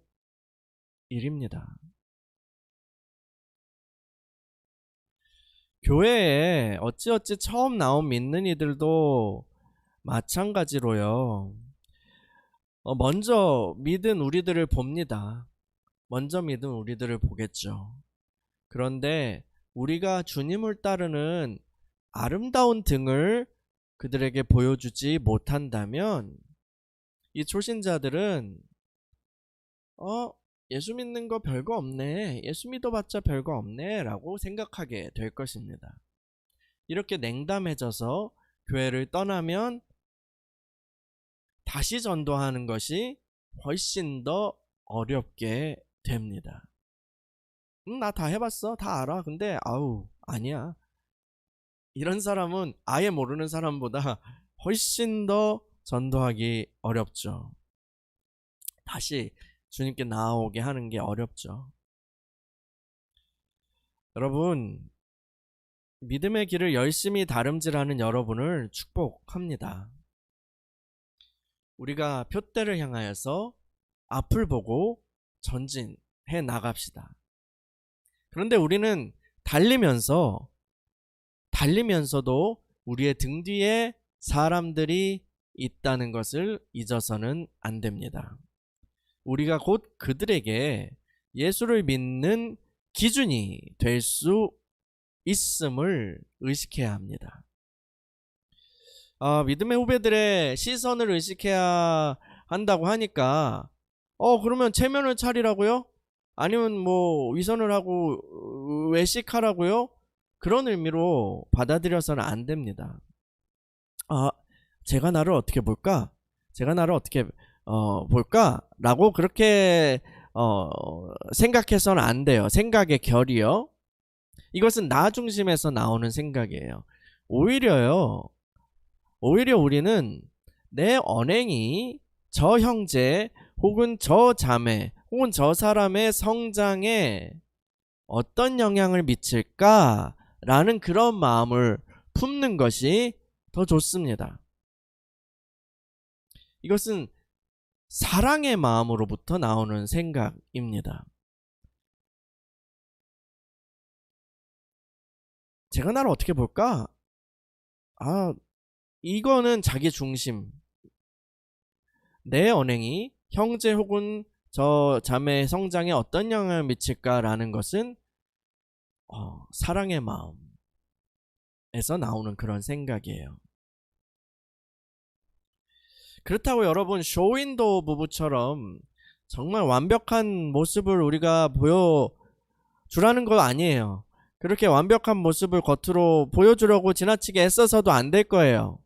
일입니다. 교회에 어찌어찌 처음 나온 믿는 이들도 마찬가지로요, 먼저 믿은 우리들을 봅니다. 먼저 믿은 우리들을 보겠죠. 그런데 우리가 주님을 따르는 아름다운 등을 그들에게 보여주지 못한다면 이 초신자들은 예수 믿는 거 별거 없네, 예수 믿어봤자 별거 없네 라고 생각하게 될 것입니다. 이렇게 냉담해져서 교회를 떠나면 다시 전도하는 것이 훨씬 더 어렵게 됩니다. 나 다 해봤어, 다 알아. 근데 아니야. 이런 사람은 아예 모르는 사람보다 훨씬 더 전도하기 어렵죠. 다시 주님께 나아오게 하는 게 어렵죠. 여러분, 믿음의 길을 열심히 다름질하는 여러분을 축복합니다. 우리가 표대를 향하여서 앞을 보고 전진해 나갑시다. 그런데 우리는 달리면서도 우리의 등 뒤에 사람들이 있다는 것을 잊어서는 안 됩니다. 우리가 곧 그들에게 예수를 믿는 기준이 될 수 있음을 의식해야 합니다. 믿음의 후배들의 시선을 의식해야 한다고 하니까 그러면 체면을 차리라고요? 아니면 뭐 위선을 하고 외식하라고요? 그런 의미로 받아들여서는 안 됩니다. 제가 나를 어떻게 볼까? 제가 나를 어떻게 볼까? 라고 그렇게 생각해서는 안 돼요. 생각의 결이요. 이것은 나 중심에서 나오는 생각이에요. 오히려 우리는 내 언행이 저 형제 혹은 저 자매 혹은 저 사람의 성장에 어떤 영향을 미칠까라는 그런 마음을 품는 것이 더 좋습니다. 이것은 사랑의 마음으로부터 나오는 생각입니다. 제가 나를 어떻게 볼까? 이거는 자기 중심. 내 언행이 형제 혹은 저 자매의 성장에 어떤 영향을 미칠까라는 것은 사랑의 마음에서 나오는 그런 생각이에요. 그렇다고 여러분 쇼윈도 부부처럼 정말 완벽한 모습을 우리가 보여주라는 거 아니에요. 그렇게 완벽한 모습을 겉으로 보여주려고 지나치게 애써서도 안 될 거예요.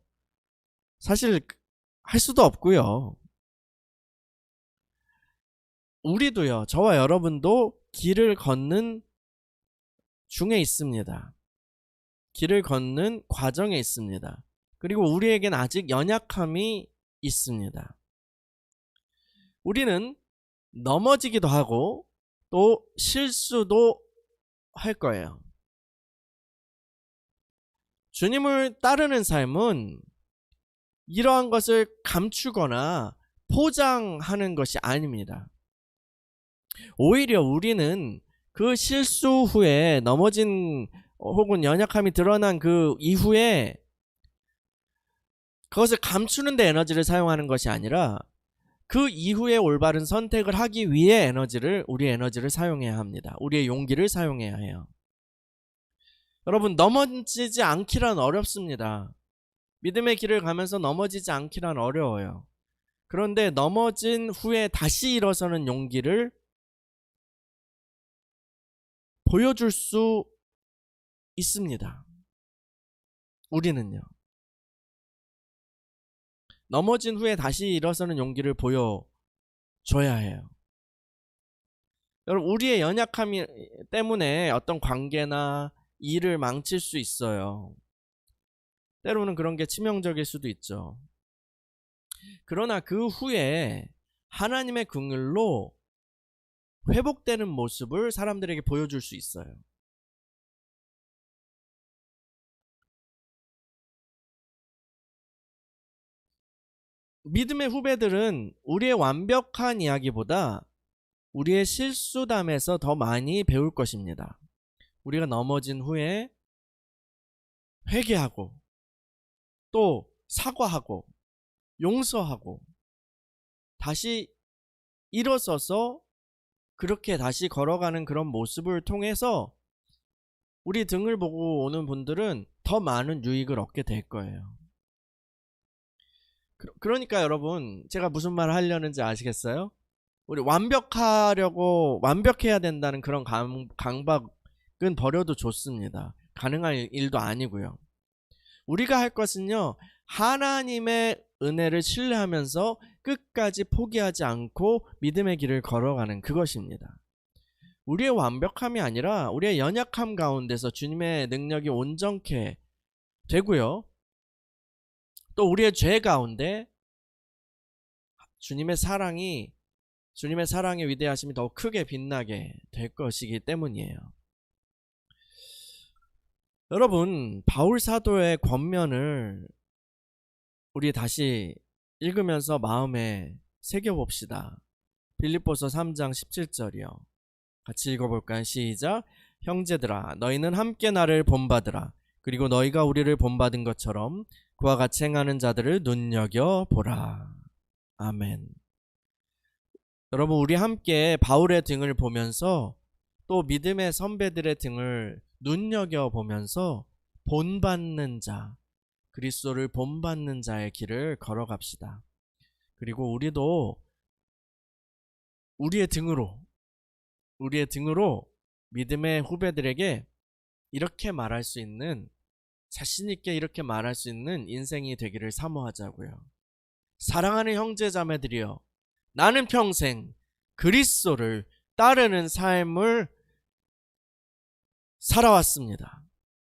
사실 할 수도 없고요. 우리도요, 저와 여러분도 길을 걷는 중에 있습니다. 길을 걷는 과정에 있습니다. 그리고 우리에겐 아직 연약함이 있습니다. 우리는 넘어지기도 하고 또 실수도 할 거예요. 주님을 따르는 삶은 이러한 것을 감추거나 포장하는 것이 아닙니다. 오히려 우리는 그 실수 후에 넘어진 혹은 연약함이 드러난 그 이후에 그것을 감추는 데 에너지를 사용하는 것이 아니라 그 이후에 올바른 선택을 하기 위해 우리의 에너지를 사용해야 합니다. 우리의 용기를 사용해야 해요. 여러분, 넘어지지 않기란 어렵습니다. 믿음의 길을 가면서 넘어지지 않기란 어려워요. 그런데 넘어진 후에 다시 일어서는 용기를 보여줄 수 있습니다. 우리는요. 넘어진 후에 다시 일어서는 용기를 보여줘야 해요. 여러분, 우리의 연약함 때문에 어떤 관계나 일을 망칠 수 있어요. 때로는 그런 게 치명적일 수도 있죠. 그러나 그 후에 하나님의 긍휼로 회복되는 모습을 사람들에게 보여줄 수 있어요. 믿음의 후배들은 우리의 완벽한 이야기보다 우리의 실수담에서 더 많이 배울 것입니다. 우리가 넘어진 후에 회개하고 또 사과하고 용서하고 다시 일어서서 그렇게 다시 걸어가는 그런 모습을 통해서 우리 등을 보고 오는 분들은 더 많은 유익을 얻게 될 거예요. 그러니까 여러분, 제가 무슨 말을 하려는지 아시겠어요? 우리 완벽해야 된다는 그런 강박은 버려도 좋습니다. 가능한 일도 아니고요. 우리가 할 것은요, 하나님의 은혜를 신뢰하면서 끝까지 포기하지 않고 믿음의 길을 걸어가는 그것입니다. 우리의 완벽함이 아니라 우리의 연약함 가운데서 주님의 능력이 온전케 되고요. 또 우리의 죄 가운데 주님의 사랑의 위대하심이 더욱 크게 빛나게 될 것이기 때문이에요. 여러분, 바울 사도의 권면을 우리 다시 읽으면서 마음에 새겨봅시다. 빌립보서 3장 17절이요. 같이 읽어볼까요? 시작. 형제들아, 너희는 함께 나를 본받으라. 그리고 너희가 우리를 본받은 것처럼 그와 같이 행하는 자들을 눈여겨보라. 아멘. 여러분, 우리 함께 바울의 등을 보면서 또 믿음의 선배들의 등을 눈여겨보면서 본받는 자, 그리스도를 본받는 자의 길을 걸어갑시다. 그리고 우리도 우리의 등으로 믿음의 후배들에게 이렇게 말할 수 있는, 자신 있게 이렇게 말할 수 있는 인생이 되기를 사모하자고요. 사랑하는 형제 자매들이여, 나는 평생 그리스도를 따르는 삶을 살아왔습니다.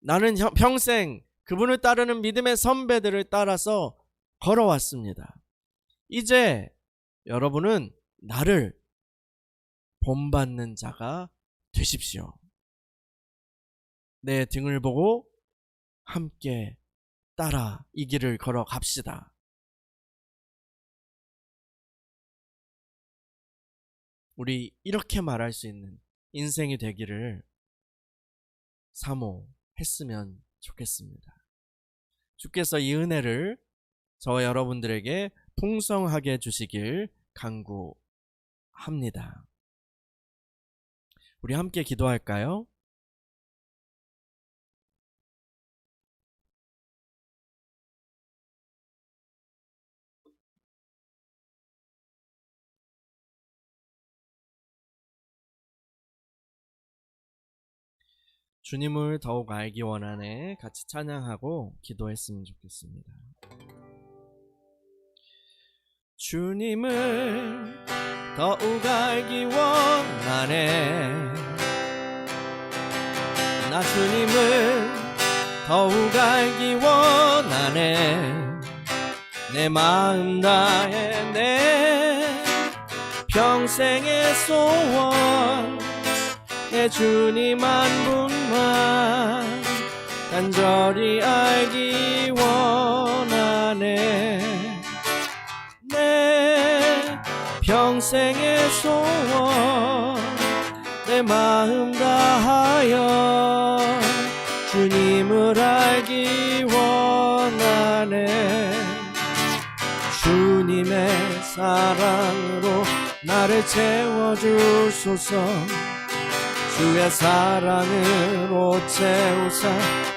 나는 평생 그분을 따르는 믿음의 선배들을 따라서 걸어왔습니다. 이제 여러분은 나를 본받는 자가 되십시오. 내 등을 보고 함께 따라 이 길을 걸어갑시다. 우리 이렇게 말할 수 있는 인생이 되기를 사모했으면 좋겠습니다. 주께서 이 은혜를 저와 여러분들에게 풍성하게 주시길 간구합니다. 우리 함께 기도할까요? 주님을 더욱 알기 원하네 같이 찬양하고 기도했으면 좋겠습니다. 주님을 더욱 알기 원하네. 나 주님을 더욱 알기 원하네. 내 마음 다해 내 평생의 소원 내 주님 한 분만 간절히 알기 원하네. 내 평생의 소원 내 마음 다하여 주님을 알기 원하네. 주님의 사랑으로 나를 채워주소서. 주의 사랑으로 채우사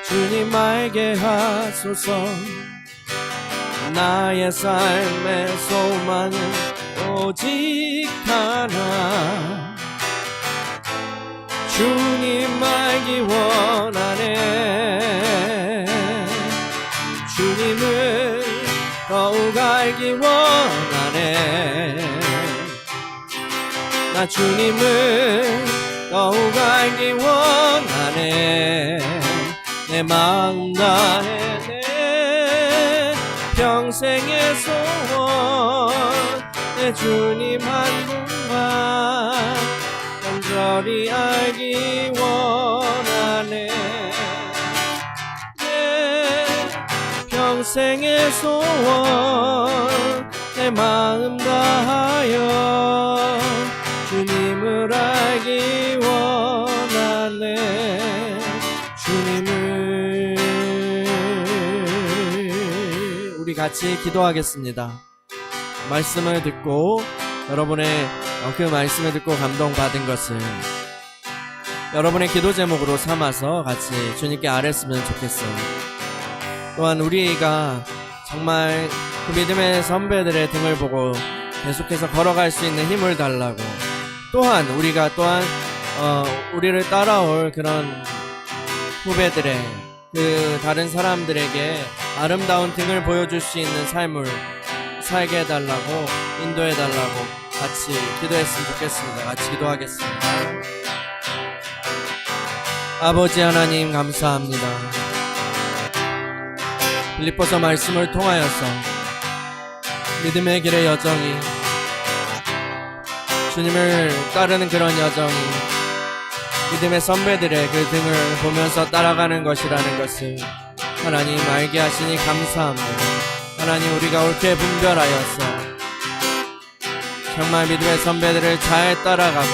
주님 알게 하소서. 나의 삶의 소망은 오직 하나. 주님 알기 원하네. 주님을 더욱 알기 원하네. 나 주님을 더욱 알기 원하네. 내 마음 다해 내 평생의 소원 내 주님 한 분만 간절히 알기 원하네. 내 평생의 소원 내 마음 다하여 주님을 알기 원하네. 주님을. 우리 같이 기도하겠습니다. 말씀을 듣고 여러분의 그 말씀을 듣고 감동받은 것을 여러분의 기도 제목으로 삼아서 같이 주님께 아뢰으면 좋겠어요. 또한 우리가 정말 그 믿음의 선배들의 등을 보고 계속해서 걸어갈 수 있는 힘을 달라고, 또한 우리가 우리를 따라올 그런 후배들의 그 다른 사람들에게 아름다운 등을 보여줄 수 있는 삶을 살게 해달라고, 인도해달라고 같이 기도했으면 좋겠습니다. 같이 기도하겠습니다. 아버지 하나님 감사합니다. 빌립보서 말씀을 통하여서 믿음의 길의 여정이, 주님을 따르는 그런 여정이 믿음의 선배들의 그 등을 보면서 따라가는 것이라는 것을 하나님 알게 하시니 감사합니다. 하나님, 우리가 옳게 분별하여서 정말 믿음의 선배들을 잘 따라가고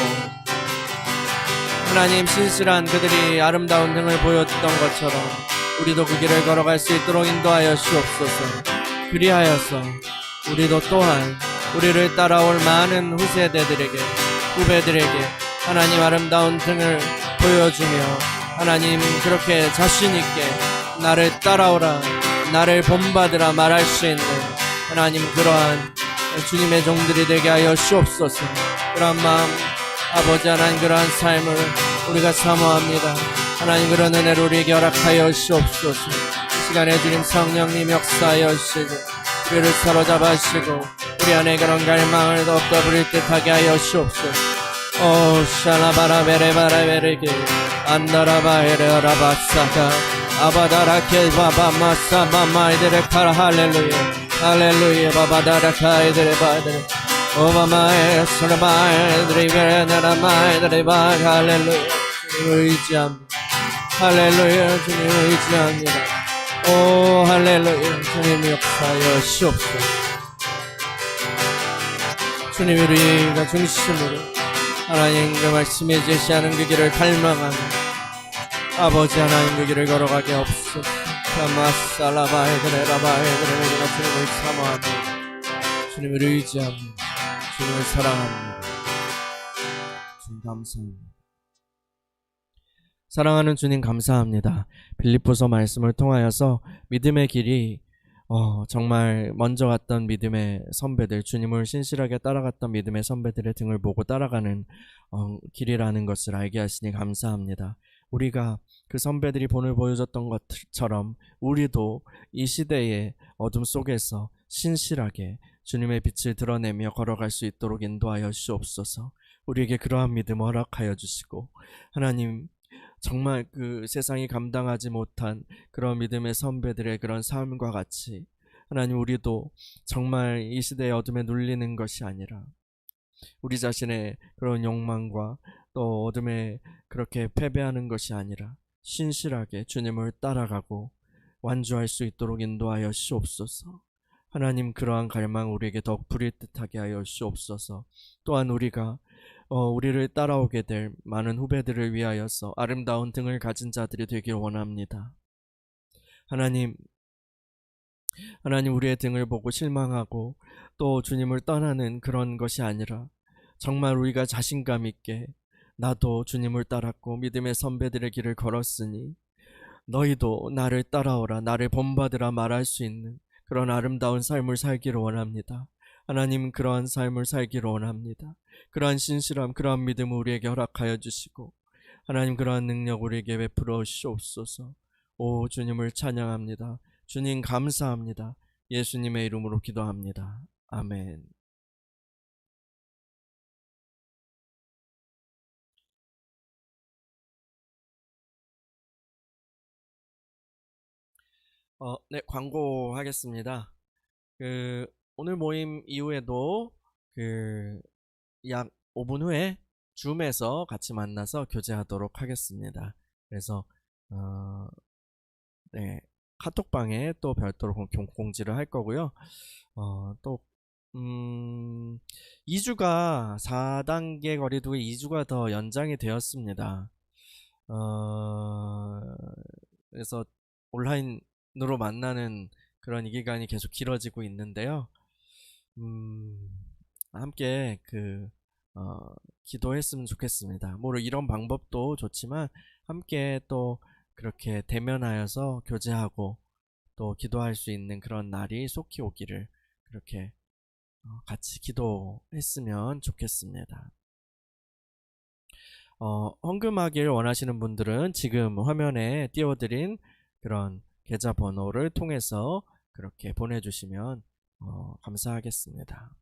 하나님 신실한 그들이 아름다운 등을 보였던 것처럼 우리도 그 길을 걸어갈 수 있도록 인도하여 주옵소서. 그리하여서 우리도 또한 우리를 따라올 많은 후세대들에게, 후배들에게 하나님 아름다운 등을 보여주며 하나님 그렇게 자신있게 나를 따라오라, 나를 본받으라 말할 수 있는 하나님 그러한 주님의 종들이 되게 하여 주옵소서. 그러한 마음, 아버지 하나님 그러한 삶을 우리가 사모합니다. 하나님 그런 은혜를 우리에게 허락하여 주옵소서. 이 시간에 주님 성령님 역사하여 주시고 우리를 사로잡아 주시고 우리 안에 그런 갈망을 더욱더 부릴 듯하게 하여 주옵소서. 오 샬라바라베레바라베레게 안다라바에레라바사가 아바다라케바바마사마마이데레 카라 할렐루야 할렐루야 바바다라카이데레 바이데레 오바마에 소라바이데레 나라마이데레 바 할렐루야 주님을 의지합니다. 할렐루야 주님을 의지합니다. 오 할렐루야 주님 역사하시옵소서. 주님 우리가 중심으로 하나님 그 말씀에 제시하는 그 길을 갈망하며 아버지 하나님 그 길을 걸어가게 없소서. 마살라바에드레라바에드레 우리가 주님을 사모합니다. 주님을 의지합니다. 주님을 사랑합니다. 주님 감사합니다. 사랑하는 주님 감사합니다. 빌립보서 말씀을 통하여서 믿음의 길이 정말 먼저 갔던 믿음의 선배들, 주님을 신실하게 따라갔던 믿음의 선배들의 등을 보고 따라가는 길이라는 것을 알게 하시니 감사합니다. 우리가 그 선배들이 본을 보여줬던 것처럼 우리도 이 시대의 어둠 속에서 신실하게 주님의 빛을 드러내며 걸어갈 수 있도록 인도하여 주옵소서. 우리에게 그러한 믿음 허락하여 주시고 하나님 정말 그 세상이 감당하지 못한 그런 믿음의 선배들의 그런 삶과 같이 하나님 우리도 정말 이 시대의 어둠에 눌리는 것이 아니라 우리 자신의 그런 욕망과 또 어둠에 그렇게 패배하는 것이 아니라 신실하게 주님을 따라가고 완주할 수 있도록 인도하여 주옵소서. 하나님 그러한 갈망 우리에게 더욱 부릿듯하게 하여 주옵소서. 또한 우리가 우리를 따라오게 될 많은 후배들을 위하여서 아름다운 등을 가진 자들이 되길 원합니다. 하나님 우리의 등을 보고 실망하고 또 주님을 떠나는 그런 것이 아니라 정말 우리가 자신감 있게 나도 주님을 따랐고 믿음의 선배들의 길을 걸었으니 너희도 나를 따라오라 나를 본받으라 말할 수 있는 그런 아름다운 삶을 살기를 원합니다. 하나님 그러한 삶을 살기를 원합니다. 그러한 신실함 그러한 믿음을 우리에게 허락하여 주시고 하나님 그러한 능력 우리에게 베풀어 주옵소서. 오 주님을 찬양합니다. 주님 감사합니다. 예수님의 이름으로 기도합니다. 아멘. 네, 광고하겠습니다. 오늘 모임 이후에도 약 5분 후에 줌에서 같이 만나서 교제하도록 하겠습니다. 그래서 네, 카톡방에 또 별도로 공지를 할 거고요. 또 2주가 4단계 거리두기 2주가 더 연장이 되었습니다. 그래서 온라인으로 만나는 그런 이 기간이 계속 길어지고 있는데요. 함께 기도했으면 좋겠습니다. 물론 이런 방법도 좋지만 함께 또 그렇게 대면하여서 교제하고 또 기도할 수 있는 그런 날이 속히 오기를 그렇게 같이 기도했으면 좋겠습니다. 헌금하기를 원하시는 분들은 지금 화면에 띄워드린 그런 계좌번호를 통해서 그렇게 보내주시면 감사하겠습니다.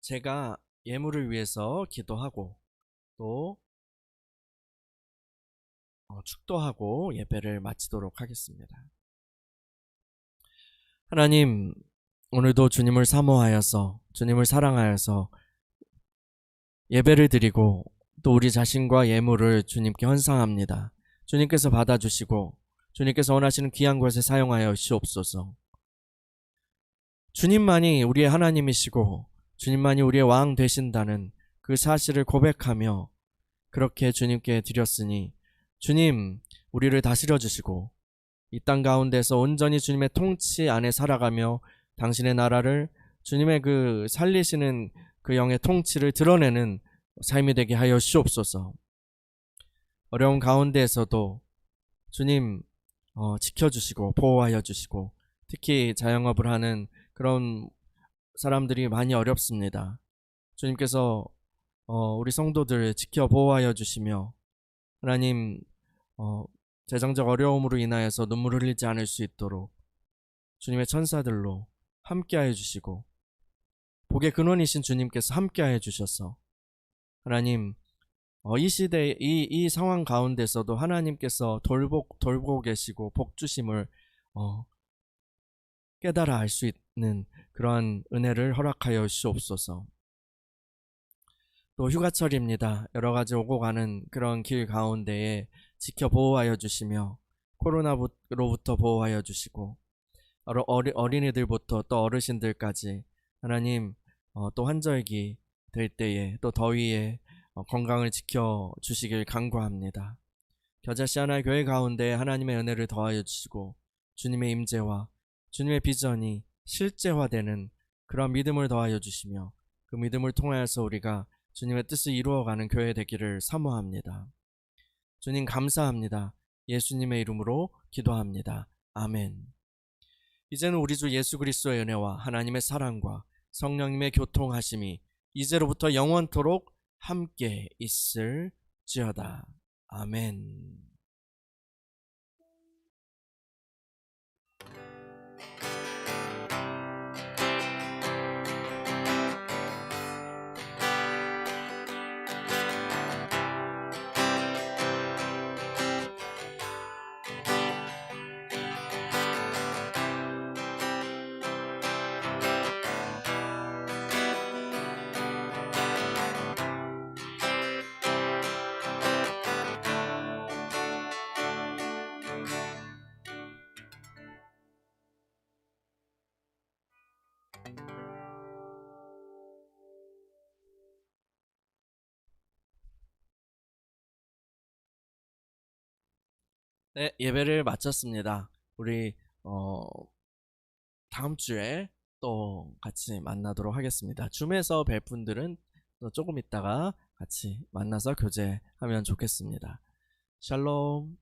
제가 예물을 위해서 기도하고 또 축도하고 예배를 마치도록 하겠습니다. 하나님, 오늘도 주님을 사모하여서 주님을 사랑하여서 예배를 드리고 또 우리 자신과 예물을 주님께 헌상합니다. 주님께서 받아주시고 주님께서 원하시는 귀한 것에 사용하여 주옵소서. 주님만이 우리의 하나님이시고 주님만이 우리의 왕 되신다는 그 사실을 고백하며 그렇게 주님께 드렸으니 주님 우리를 다스려 주시고 이 땅 가운데서 온전히 주님의 통치 안에 살아가며 당신의 나라를 주님의 그 살리시는 그 영의 통치를 드러내는 삶이 되게 하여 주옵소서. 어려운 가운데에서도 주님 지켜주시고 보호하여 주시고 특히 자영업을 하는 그런 사람들이 많이 어렵습니다. 주님께서 우리 성도들 지켜 보호하여 주시며 하나님 재정적 어려움으로 인하여서 눈물을 흘리지 않을 수 있도록 주님의 천사들로 함께하여 주시고 복의 근원이신 주님께서 함께하여 주셔서 하나님 이 시대 이 상황 가운데서도 하나님께서 돌보 계시고 복 주심을 깨달아 알 수 있는 그러한 은혜를 허락하여 주시옵소서. 또 휴가철입니다. 여러 가지 오고 가는 그런 길 가운데에 지켜 보호하여 주시며 코로나로부터 보호하여 주시고 어린이들부터 또 어르신들까지 하나님 또 환절기 될 때에 또 더위에 건강을 지켜 주시길 간구합니다. 겨자씨 하나의 교회 가운데 하나님의 은혜를 더하여 주시고 주님의 임재와 주님의 비전이 실제화되는 그런 믿음을 더하여 주시며 그 믿음을 통하여서 우리가 주님의 뜻을 이루어가는 교회 되기를 사모합니다. 주님 감사합니다. 예수님의 이름으로 기도합니다. 아멘. 이제는 우리 주 예수 그리스도의 은혜와 하나님의 사랑과 성령님의 교통하심이 이제로부터 영원토록 함께 있을지어다. 아멘. 네, 예배를 마쳤습니다. 우리 다음 주에 또 같이 만나도록 하겠습니다. 줌에서 뵐 분들은 또 조금 있다가 같이 만나서 교제하면 좋겠습니다. 샬롬.